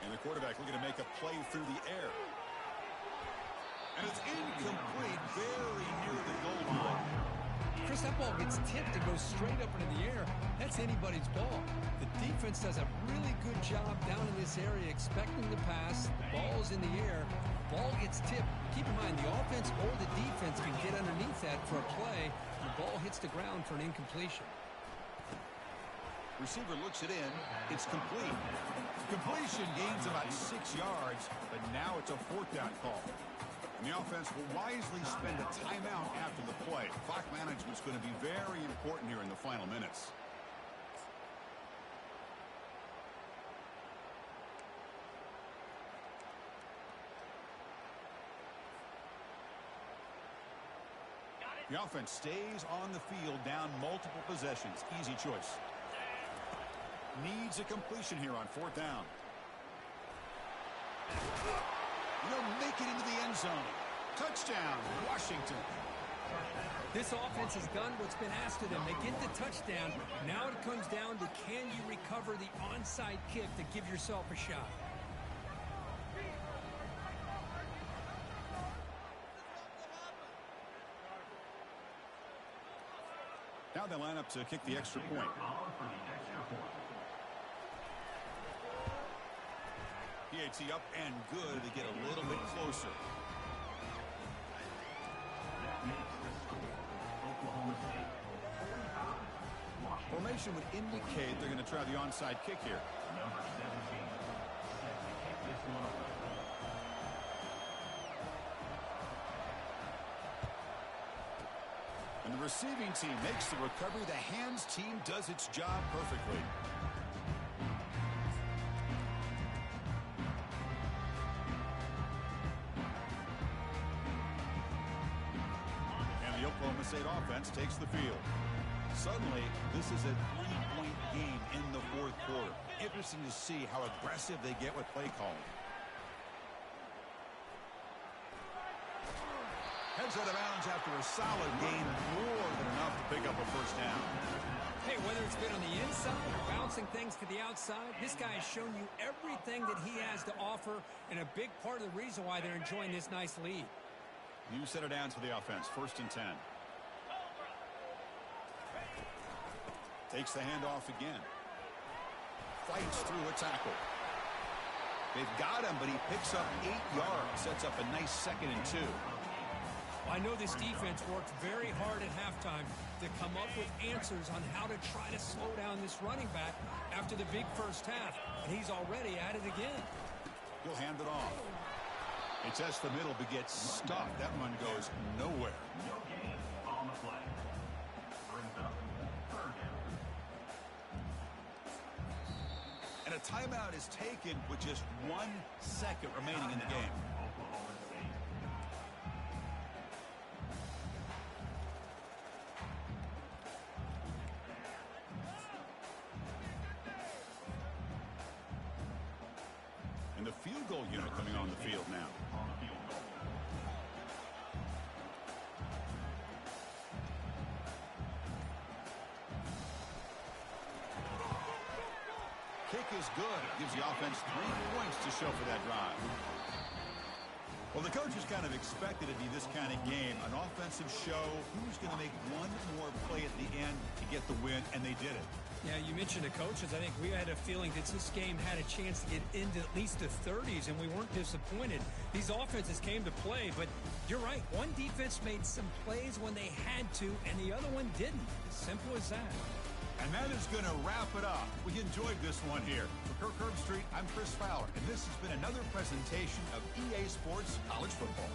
And the quarterback looking to make a play through the air. And it's incomplete, very near the goal line. Chris, that ball gets tipped and goes straight up into the air. That's anybody's ball. The defense does a really good job down in this area expecting the pass. The ball's in the air. Ball gets tipped. Keep in mind, the offense or the defense can get underneath that for a play. The ball hits the ground for an incompletion. Receiver looks it in. It's complete. Completion gains about 6 yards, but now it's a 4th down call. And the offense will wisely spend a timeout after the play. Clock management's going to be very important here in the final minutes. The offense stays on the field down multiple possessions. Easy choice. Needs a completion here on 4th down. They'll make it into the end zone. Touchdown, Washington. This offense has done what's been asked of them. They get the touchdown. Now it comes down to, can you recover the onside kick to give yourself a shot? Now they line up to kick the extra point. PAT up and good to get a little bit closer. Formation would indicate they're going to try the onside kick here. receiving team makes the recovery. The hands team does its job perfectly. And the Oklahoma State offense takes the field. Suddenly, this is a 3-point game in the fourth quarter. Interesting to see how aggressive they get with play calling. Heads out of bounds after a solid gain, more than enough to pick up a first down. Hey, whether it's been on the inside or bouncing things to the outside, this guy has shown you everything that he has to offer, and a big part of the reason why they're enjoying this nice lead. You set it down to the offense, 1st and 10. Takes the handoff again. Fights through a tackle. They've got him, but he picks up 8 yards. Sets up a nice 2nd and 2. I know this defense worked very hard at halftime to come up with answers on how to try to slow down this running back after the big first half, and he's already at it again. He'll hand it off. It tests the middle, but gets stuck. That one goes nowhere. No gain on the play. Brings up 3rd down. And a timeout is taken with just 1 second remaining in the game. Oklahoma State. And the field goal unit coming on the field now. On the field goal. Kick is good. Gives the offense 3 points to show for that drive. Well, the coaches kind of expected it to be this kind of game, an offensive show. Who's going to make one more play at the end to get the win, and they did it. Yeah, you mentioned the coaches. I think we had a feeling that this game had a chance to get into at least the 30s, and we weren't disappointed. These offenses came to play, but you're right. One defense made some plays when they had to, and the other one didn't. Simple as that. And that is going to wrap it up. We enjoyed this one here. For Kirk Herbstreit, I'm Chris Fowler, and this has been another presentation of EA Sports College Football.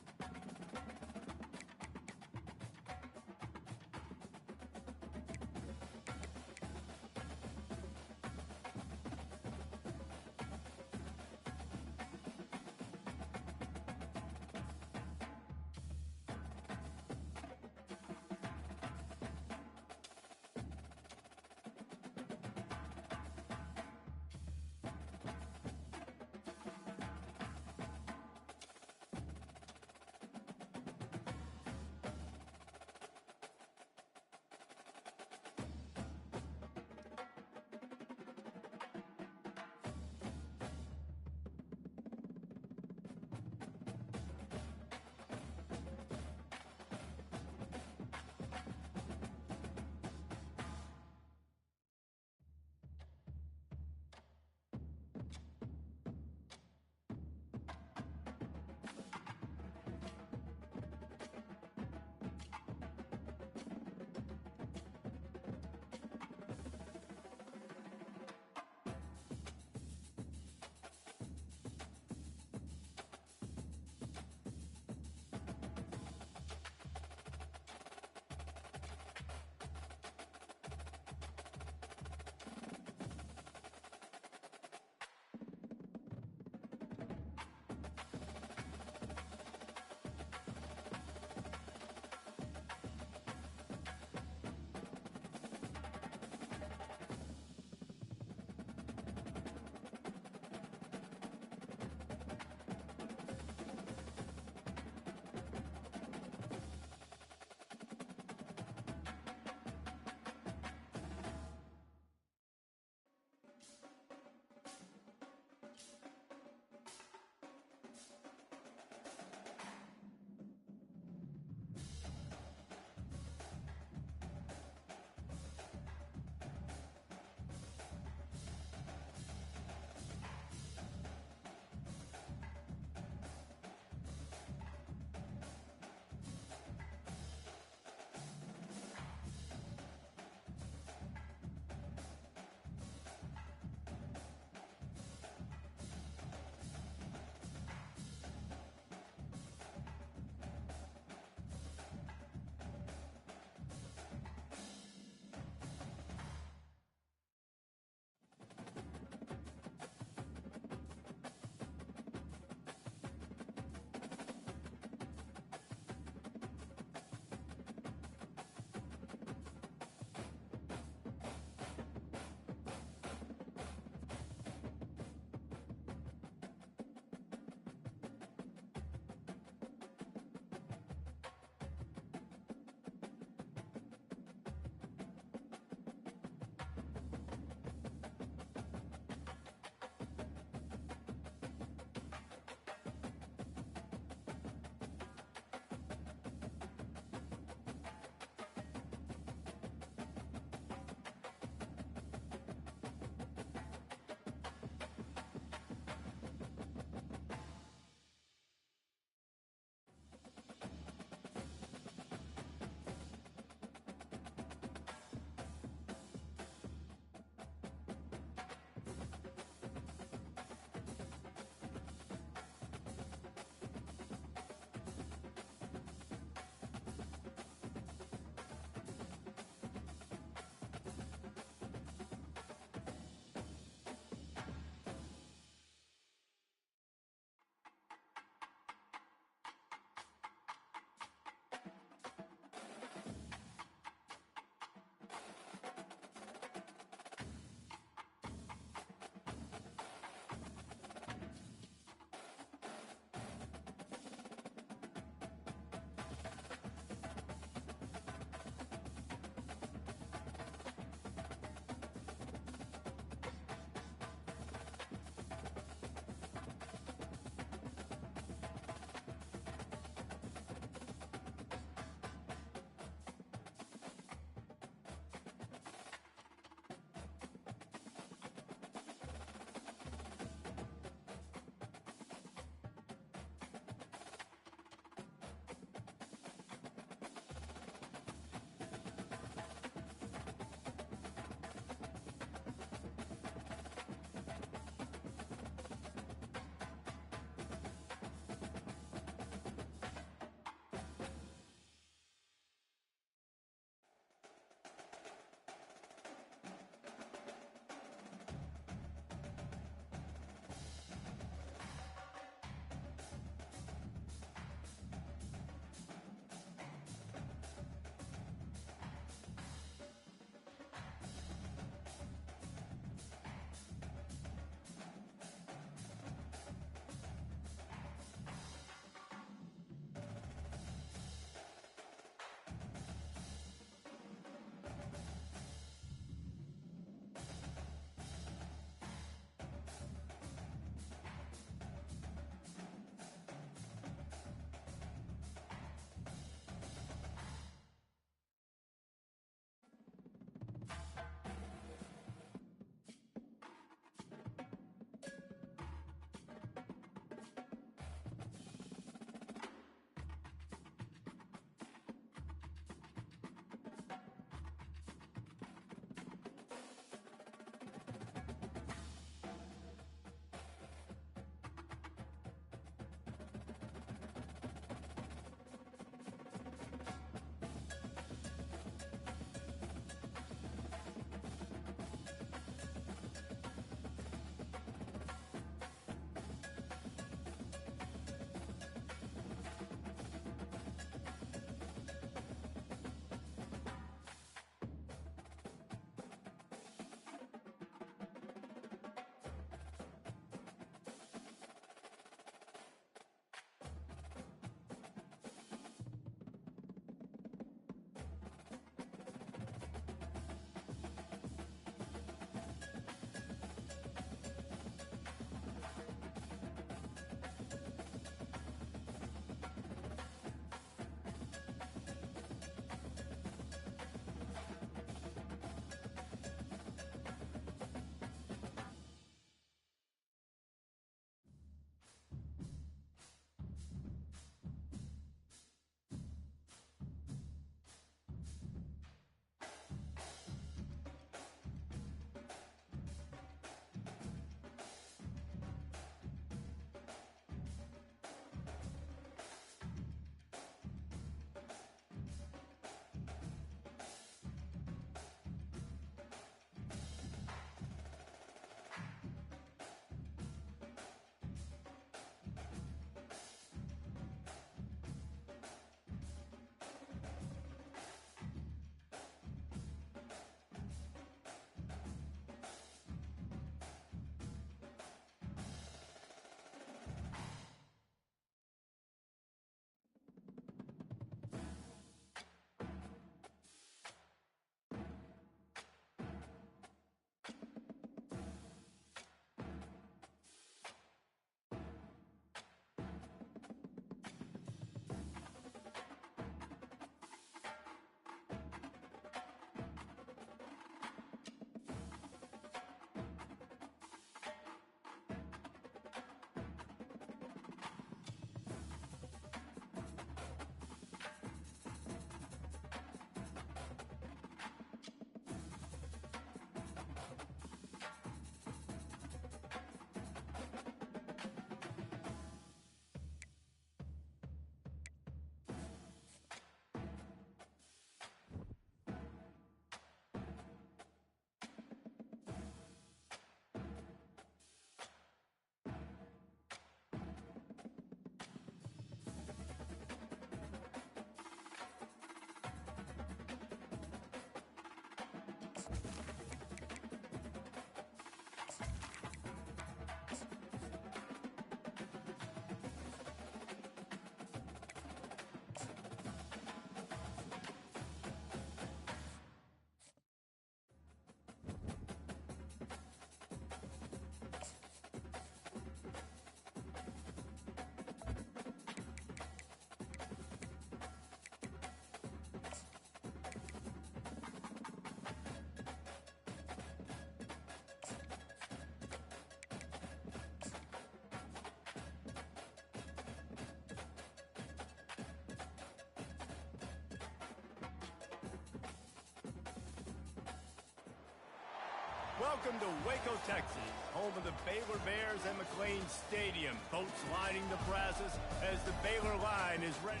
Welcome to Waco, Texas, home of the Baylor Bears and McLean Stadium. Boats lining the Brazos as the Baylor line is ready.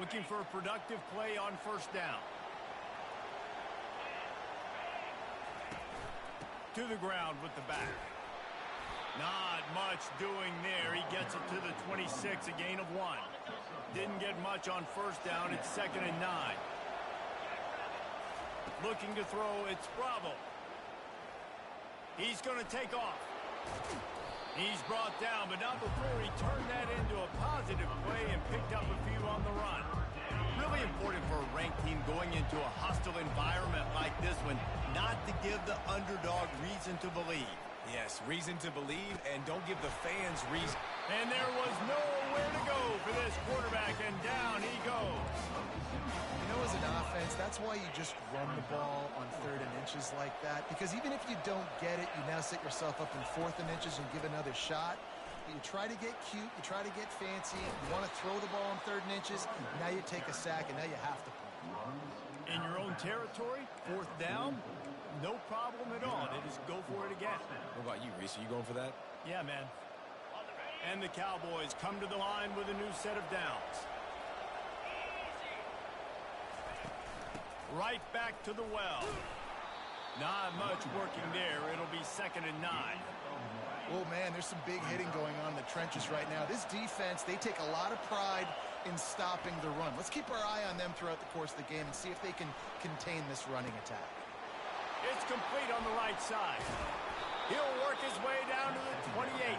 Looking for a productive play on first down. To the ground with the back. Not much doing there. He gets it to the 26, a gain of 1. Didn't get much on first down. It's 2nd and 9. Looking to throw. It's Bravo. He's going to take off. He's brought down, but not before he turned that into a positive play and picked up a few on the run. Really important for a ranked team going into a hostile environment like this one, not to give the underdog reason to believe. Yes, reason to believe, and don't give the fans reason. And there was nowhere to go for this quarterback, and down he goes. You know, as an offense, that's why you just run the ball on 3rd and inches like that, because even if you don't get it, you now set yourself up in 4th and inches and give another shot. But you try to get cute, you try to get fancy, you want to throw the ball on 3rd and inches, now you take a sack, and now you have to play. In your own territory, 4th down, no problem at all. They just go for it again. What about you, Reese? Are you going for that? Yeah, man. And the Cowboys come to the line with a new set of downs. Right back to the well. Not much working there. It'll be 2nd and 9. Oh, man, there's some big hitting going on in the trenches right now. This defense, they take a lot of pride in stopping the run. Let's keep our eye on them throughout the course of the game and see if they can contain this running attack. It's complete on the right side. He'll work his way down to the 28.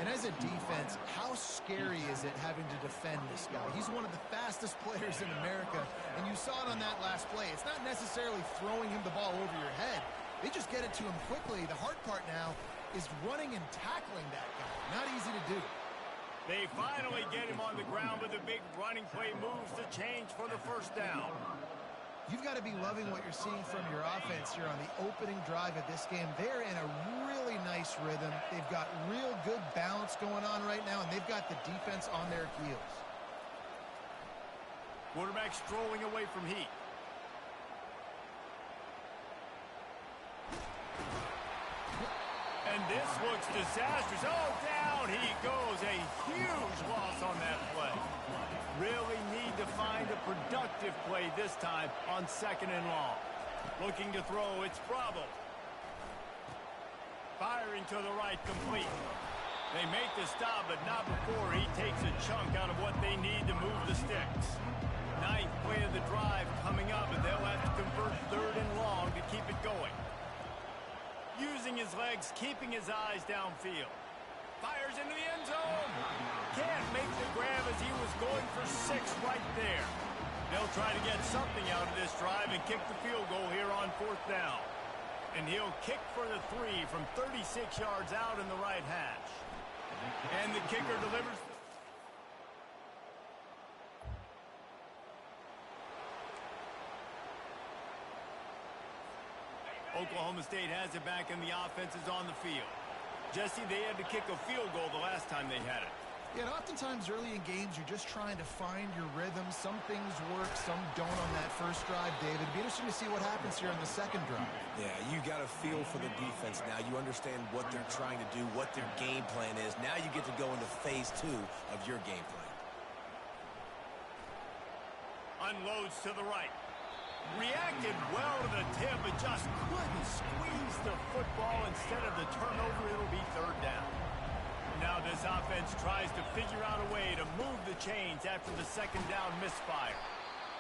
And as a defense, how scary is it having to defend this guy? He's one of the fastest players in America, and you saw it on that last play. It's not necessarily throwing him the ball over your head. They just get it to him quickly. The hard part now is running and tackling that guy. Not easy to do. They finally get him on the ground with a big running play, moves the change for the first down. You've got to be loving what you're seeing from your offense here on the opening drive of this game. They're in a really nice rhythm. They've got real good balance going on right now, and they've got the defense on their heels. Quarterback strolling away from heat. And this looks disastrous. Oh, down he goes. A huge loss on that play. Really need to find a productive play this time on 2nd and long. Looking to throw, it's Bravo. Firing to the right, complete. They make the stop, but not before he takes a chunk out of what they need to move the sticks. 9th play of the drive coming up, and they'll have to convert 3rd and long to keep it going. Using his legs, keeping his eyes downfield. Fires into the end zone. Can't make the grab as he was going for 6 right there. They'll try to get something out of this drive and kick the field goal here on 4th down. And he'll kick for the 3 from 36 yards out in the right hash. And the kicker delivers. Oklahoma State has it back, and the offense is on the field. Jesse, they had to kick a field goal the last time they had it. Yeah, and oftentimes early in games, you're just trying to find your rhythm. Some things work, some don't on that first drive, David. It'd be interesting to see what happens here on the 2nd drive. Yeah, you got a feel for the defense now. You understand what they're trying to do, what their game plan is. Now you get to go into phase 2 of your game plan. Unloads to the right. Reacted well to the tip, but just couldn't squeeze the football. Instead of the turnover, it'll be 3rd down. Now this offense tries to figure out a way to move the chains after the 2nd down misfire.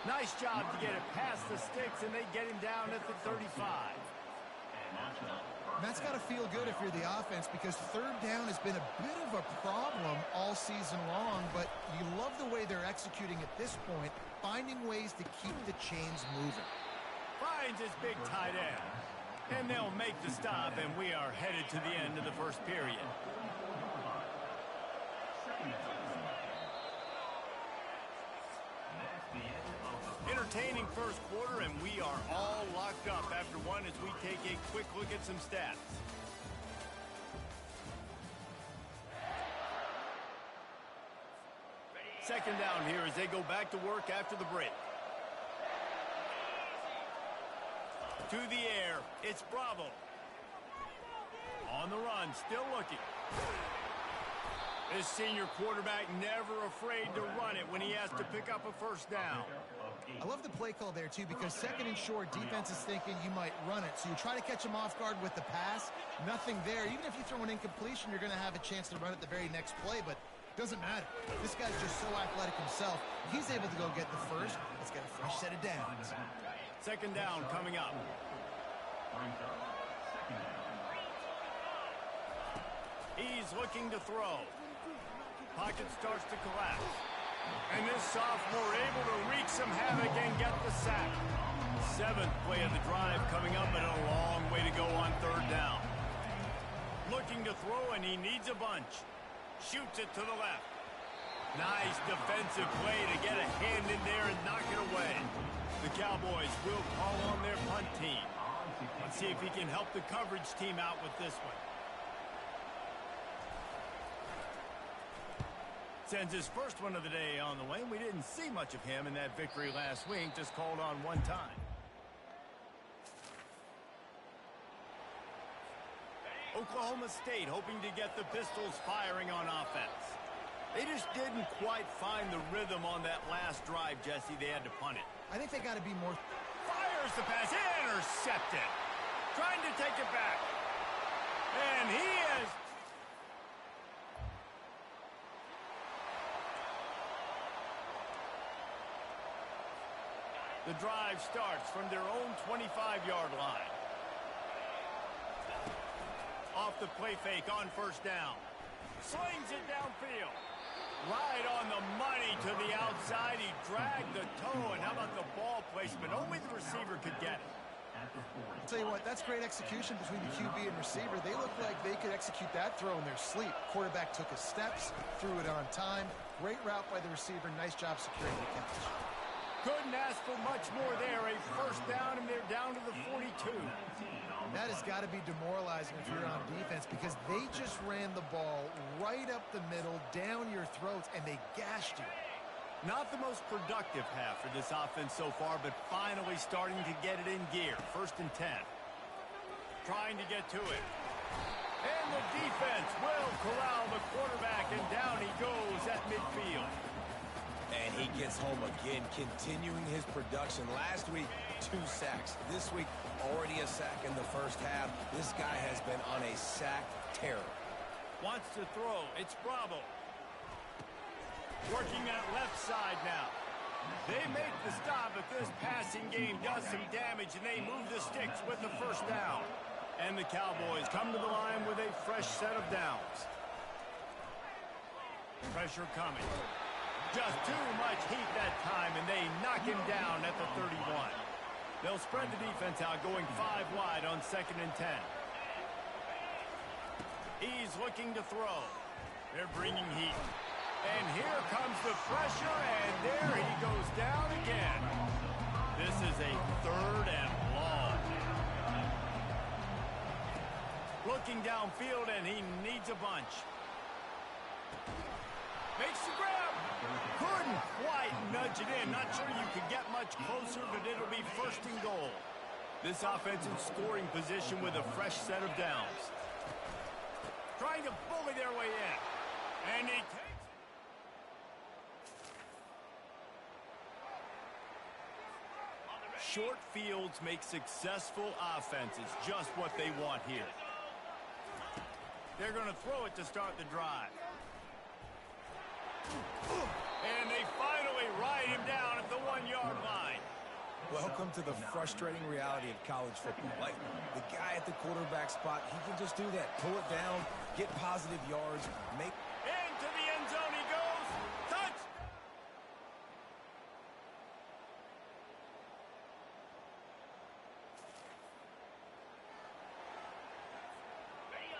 Nice job to get it past the sticks, and they get him down at the 35. That's got to feel good if you're the offense, because 3rd down has been a bit of a problem all season long, but you love the way they're executing at this point, finding ways to keep the chains moving. Finds his big tight end. And they'll make the stop, and we are headed to the end of the first period. Entertaining first quarter, and we are all locked up after one as we take a quick look at some stats. second down here as they go back to work after the break. To the air, it's Bravo. On the run, still looking. This senior quarterback never afraid to run it when he has to pick up a first down. I love the play call there, too, because second and short, defense is thinking you might run it. So you try to catch them off guard with the pass. Nothing there. Even if you throw an incompletion, you're going to have a chance to run it the very next play, but it doesn't matter. This guy's just so athletic himself. He's able to go get the first. Let's get a fresh set of downs. Second down coming up. He's looking to throw. Pocket starts to collapse. And this sophomore able to wreak some havoc and get the sack. Seventh play of the drive coming up, but a long way to go on third down. Looking to throw, and he needs a bunch. Shoots it to the left. Nice defensive play to get a hand in there and knock it away. The Cowboys will call on their punt team. Let's see if he can help the coverage team out with this one. Sends his first one of the day on the way. We didn't see much of him in that victory last week, just called on one time. Oklahoma State hoping to get the Pistols firing on offense. They just didn't quite find the rhythm on that last drive, Jesse. They had to punt it. I think they got to be more... Fires the pass, intercepted. Trying to take it back. And he is... The drive starts from their own 25-yard line. Off the play fake on first down. Slings it downfield. Right on the money to the outside. He dragged the toe, and how about the ball placement? Only the receiver could get it. I'll tell you what, that's great execution between the QB and receiver. They look like they could execute that throw in their sleep. Quarterback took his steps, threw it on time. Great route by the receiver. Nice job securing the catch. Couldn't ask for much more there. A first down, and they're down to the 42. That has got to be demoralizing if you're on defense because they just ran the ball right up the middle, down your throats, and they gashed you. Not the most productive half for this offense so far, but finally starting to get it in gear. First and 10. Trying to get to it. And the defense will corral the quarterback, and down he goes at midfield. And he gets home again, continuing his production. Last week, 2 sacks. This week, already a sack in the first half. This guy has been on a sack terror. Wants to throw. It's Bravo. Working that left side now. They make the stop, but this passing game does some damage, and they move the sticks with the first down. And the Cowboys come to the line with a fresh set of downs. Pressure coming. Just too much heat that time, and they knock him down at the 31. They'll spread the defense out, going 5 wide on second and 10. He's looking to throw. They're bringing heat. And here comes the pressure, and there he goes down again. This is a third and long. Looking downfield, and he needs a bunch. Makes the grab. Couldn't quite nudge it in. Not sure you could get much closer, but it'll be first and goal. This offense in scoring position with a fresh set of downs. Trying to bully their way in. And he takes it. Short fields make successful offenses just what they want here. They're going to throw it to start the drive. And they finally ride him down at the 1-yard line. Welcome to the frustrating reality of college football. Like, the guy at the quarterback spot, he can just do that. Pull it down, get positive yards, make... Into the end zone he goes. Touch!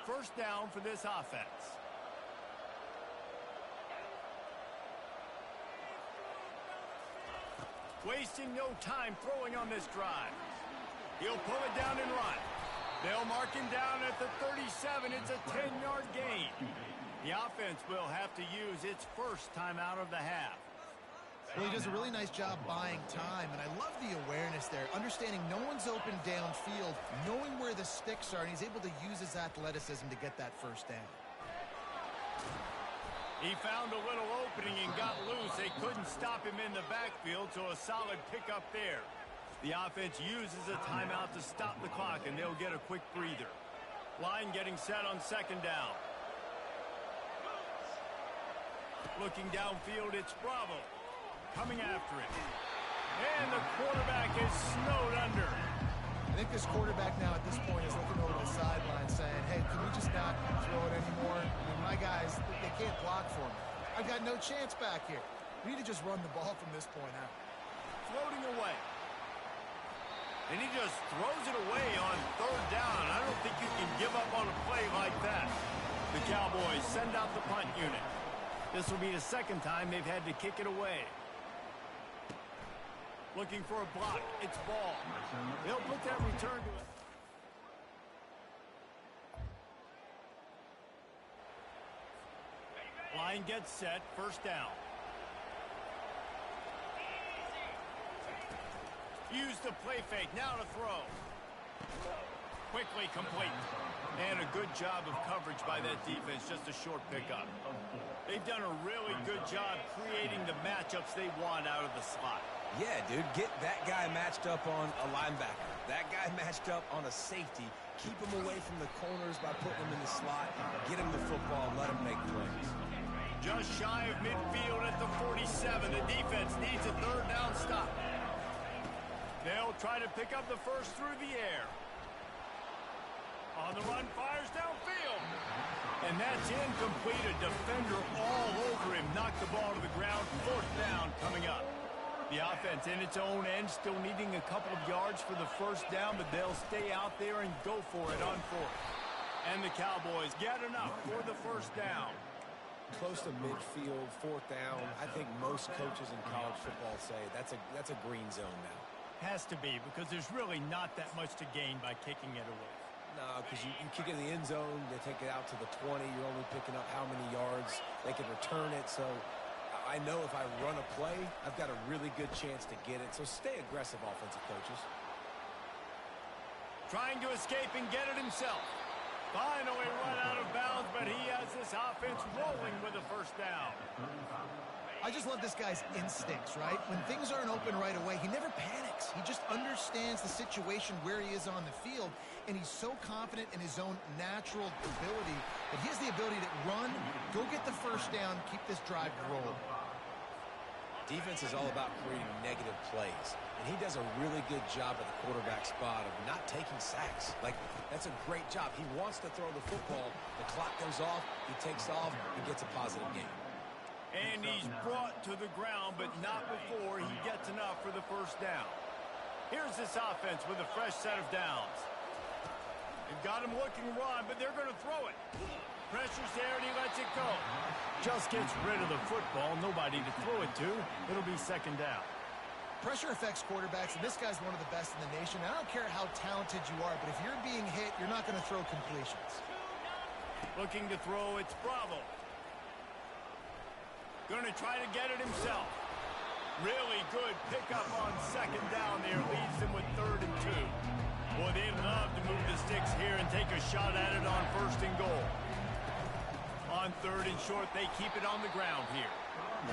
First down for this offense. Wasting no time throwing on this drive. He'll pull it down and run. They'll mark him down at the 37. It's a 10-yard gain. The offense will have to use its first time out of the half. Well, he does a really nice job buying time, and I love the awareness there, understanding no one's open downfield, knowing where the sticks are, and he's able to use his athleticism to get that first down. He found a little opening and got loose. They couldn't stop him in the backfield, so a solid pickup there. The offense uses a timeout to stop the clock, and they'll get a quick breather. Line getting set on second down. Looking downfield, it's Bravo. Coming after him. And the quarterback is snowed under. I think this quarterback now at this point is looking over the sideline saying, hey, can we just not throw it anymore? I mean, my guys, they can't block for me. I've got no chance back here. We need to just run the ball from this point out. Floating away. And he just throws it away on third down. I don't think you can give up on a play like that. The Cowboys send out the punt unit. This will be the second time they've had to kick it away. Looking for a block. It's ball. They'll put that return to it. Line gets set. First down. Use the play fake. Now to throw. Quickly complete. And a good job of coverage by that defense. Just a short pickup. They've done a really good job creating the matchups they want out of the slot. Yeah, dude, get that guy matched up on a linebacker. That guy matched up on a safety. Keep him away from the corners by putting him in the slot. Get him the football. Let him make plays. Just shy of midfield at the 47. The defense needs a third down stop. They'll try to pick up the first through the air. On the run, fires downfield. And that's incomplete. A defender all over him. Knocked the ball to the ground. Fourth down coming up. The offense in its own end, still needing a couple of yards for the first down, but they'll stay out there and go for it on fourth. And the Cowboys get enough for the first down. Close to midfield, fourth down. I think most coaches in college football say that's a green zone now. Has to be, because there's really not that much to gain by kicking it away. No, because you kick it in the end zone, they take it out to the 20. You're only picking up how many yards. They can return it, so I know if I run a play, I've got a really good chance to get it. So stay aggressive, offensive coaches. Trying to escape and get it himself. Finally run out of bounds, but he has this offense rolling with a first down. I just love this guy's instincts, right? When things aren't open right away, he never panics. He just understands the situation where he is on the field, and he's so confident in his own natural ability that he has the ability to run, go get the first down, keep this drive rolling. Defense is all about creating negative plays, and he does a really good job at the quarterback spot of not taking sacks. Like, that's a great job. He wants to throw the football. The clock goes off. He takes off. He gets a positive gain. And he's brought to the ground, but not before he gets enough for the first down. Here's this offense with a fresh set of downs. They've got him looking to run, but they're going to throw it. Pressure's there, and he lets it go. Just gets rid of the football. Nobody to throw it to. It'll be second down. Pressure affects quarterbacks, and this guy's one of the best in the nation. I don't care how talented you are, but if you're being hit, you're not going to throw completions. Looking to throw, it's Bravo. Going to try to get it himself. Really good pickup on second down there. Leaves them with 3rd and 2. Boy, they'd love to move the sticks here and take a shot at it on 1st and goal. On 3rd and short, they keep it on the ground here.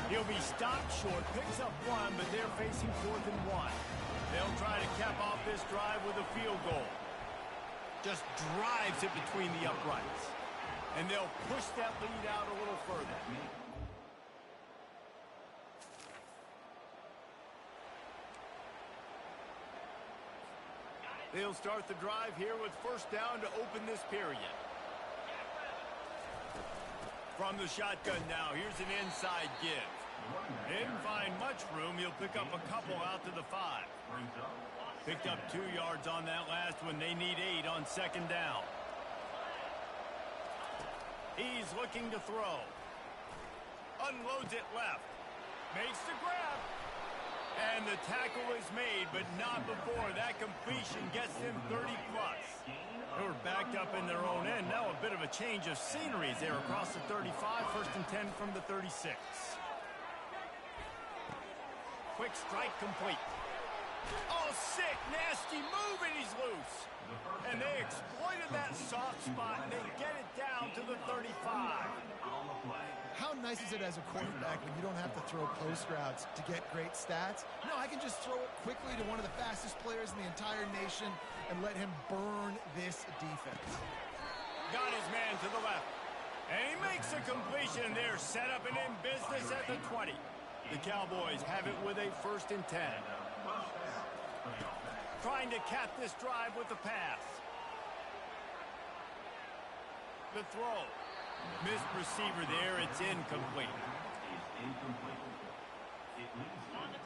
He'll be stopped short, picks up 1, but they're facing 4th and 1. They'll try to cap off this drive with a field goal. Just drives it between the uprights. And they'll push that lead out a little further. They'll start the drive here with first down to open this period. From the shotgun now, here's an inside give. Didn't find much room. He'll pick up a couple out to the 5. Picked up 2 yards on that last one. They need 8 on second down. He's looking to throw. Unloads it left. Makes the grab. And the tackle is made, but not before. That completion gets them 30-plus. They were backed up in their own end. Now a bit of a change of scenery there across the 35. 1st and 10 from the 36. quick strike complete. Oh, sick, nasty move, and he's loose. And they exploited that soft spot, and they get it down to the 35. How nice is it as a quarterback when you don't have to throw post routes to get great stats? No, I can just throw it quickly to one of the fastest players in the entire nation and let him burn this defense. Got his man to the left. And he makes a completion. They're set up and in business at the 20. The Cowboys have it with a 1st and 10. Trying to cap this drive with the pass. The throw. Missed receiver there. It's incomplete.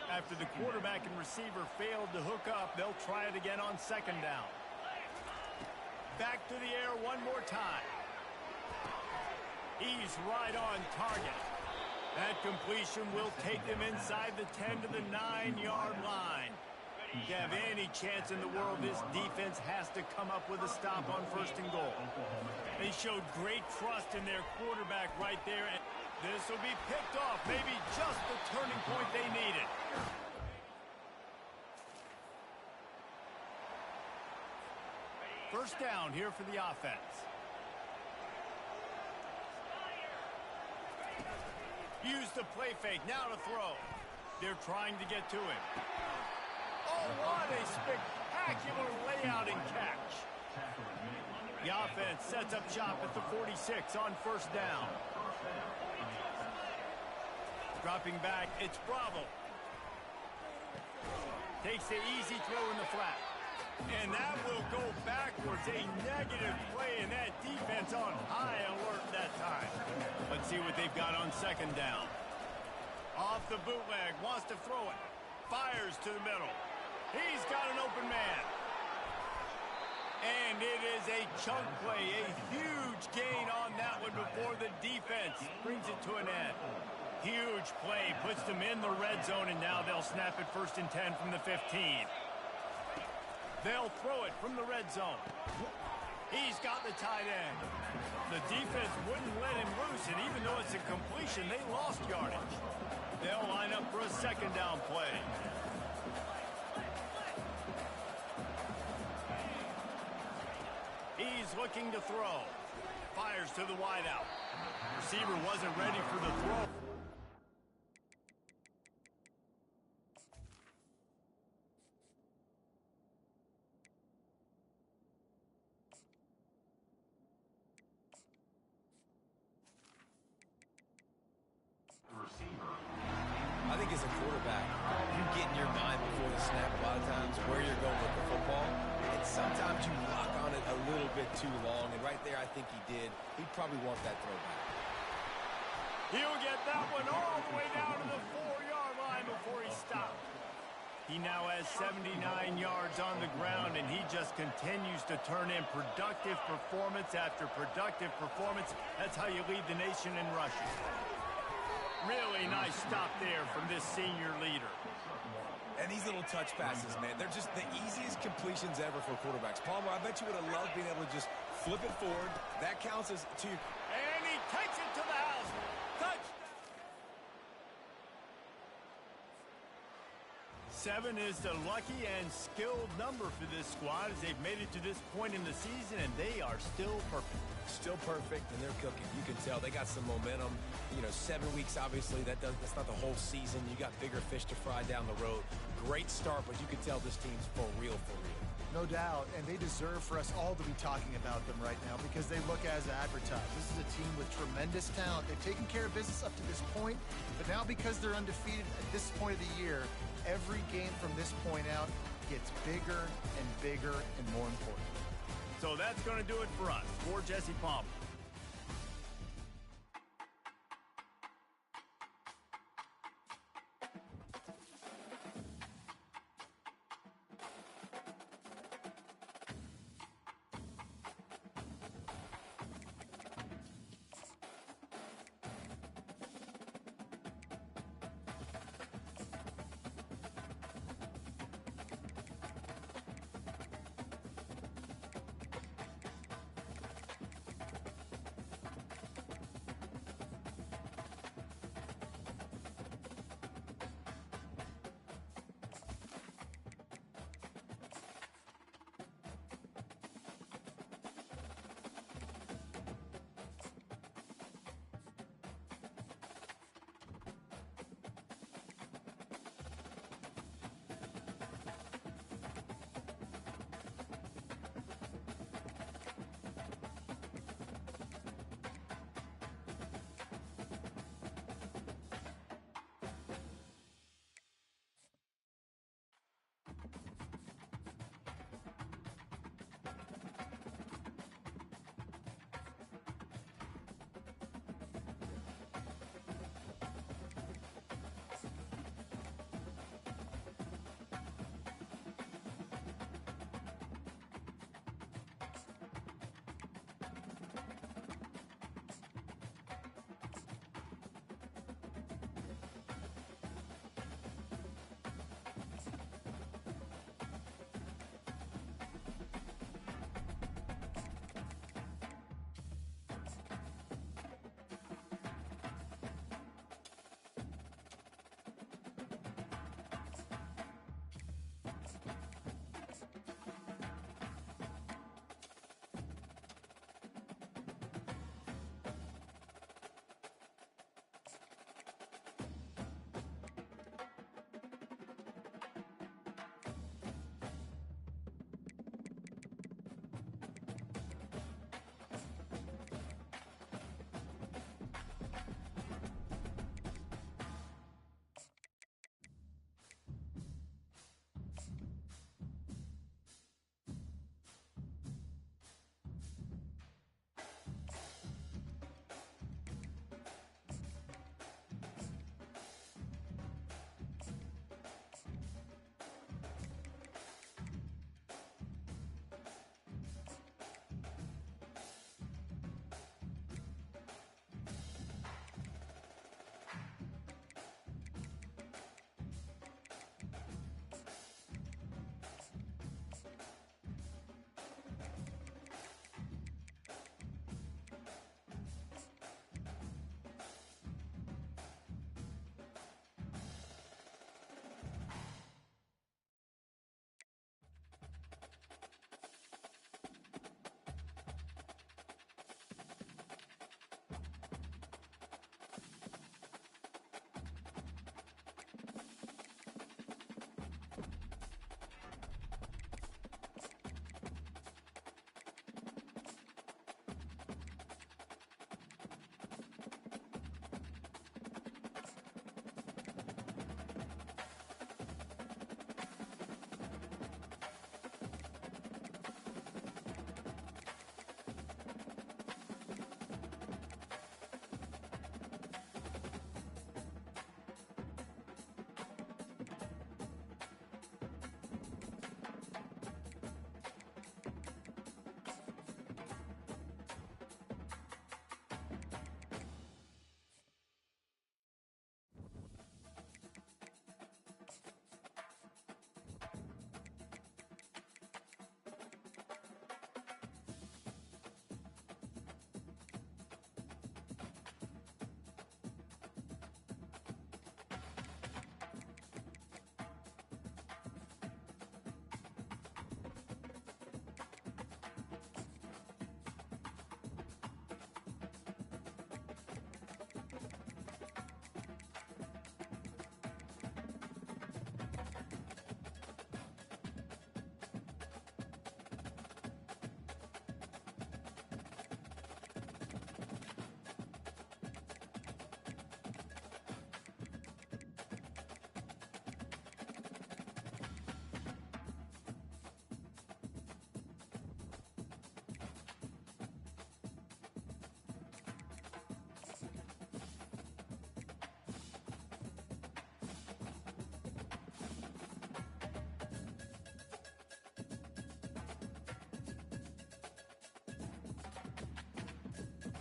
After the quarterback and receiver failed to hook up, they'll try it again on 2nd down. Back to the air one more time. He's right on target. That completion will take them inside the 10 to the 9-yard line. If you have any chance in the world, this defense has to come up with a stop on 1st and goal. They showed great trust in their quarterback right there. And this will be picked off. Maybe just the turning point they needed. First down here for the offense. Use the play fake. Now to throw. They're trying to get to him. Oh, what a spectacular layout and catch. The offense sets up shop at the 46 on 1st down. Dropping back, it's Bravo. Takes the easy throw in the flat. And that will go backwards. A negative play, and that defense on high alert that time. Let's see what they've got on 2nd down. Off the bootleg, wants to throw it. Fires to the middle. He's got an open man. And it is a chunk play, a huge gain on that one before the defense brings it to an end. Huge play, puts them in the red zone, and now they'll snap it 1st and 10 from the 15. They'll throw it from the red zone. He's got the tight end. The defense wouldn't let him loose, and even though it's a completion, they lost yardage. They'll line up for a 2nd down play. He's looking to throw. Fires to the wideout. Receiver wasn't ready for the throw. I think as a quarterback, you get in your mind before the snap a lot of times where you're going with the football. And sometimes you lock on it a little bit too long. And right there, I think he did. He'd probably want that throw back. He'll get that one all the way down to the 4-yard line before he stopped. He now has 79 yards on the ground, and he just continues to turn in productive performance after productive performance. That's how you lead the nation in rushing. Really nice stop there from this senior leader. And these little touch passes, man, they're just the easiest completions ever for quarterbacks. Palmer, I bet you would have loved being able to just flip it forward. That counts as two. And he takes it to the house. Touch. 7 is the lucky and skilled number for this squad as they've made it to this point in the season, and they are still perfect. Still perfect, and they're cooking. You can tell they got some momentum. You know, 7 weeks, obviously, that's not the whole season. You got bigger fish to fry down the road. Great start, but you can tell this team's for real, for real. No doubt, and they deserve for us all to be talking about them right now because they look as advertised. This is a team with tremendous talent. They've taken care of business up to this point, but now because they're undefeated at this point of the year, every game from this point out gets bigger and bigger and more important. So that's going to do it for us. For Jesse Palmer,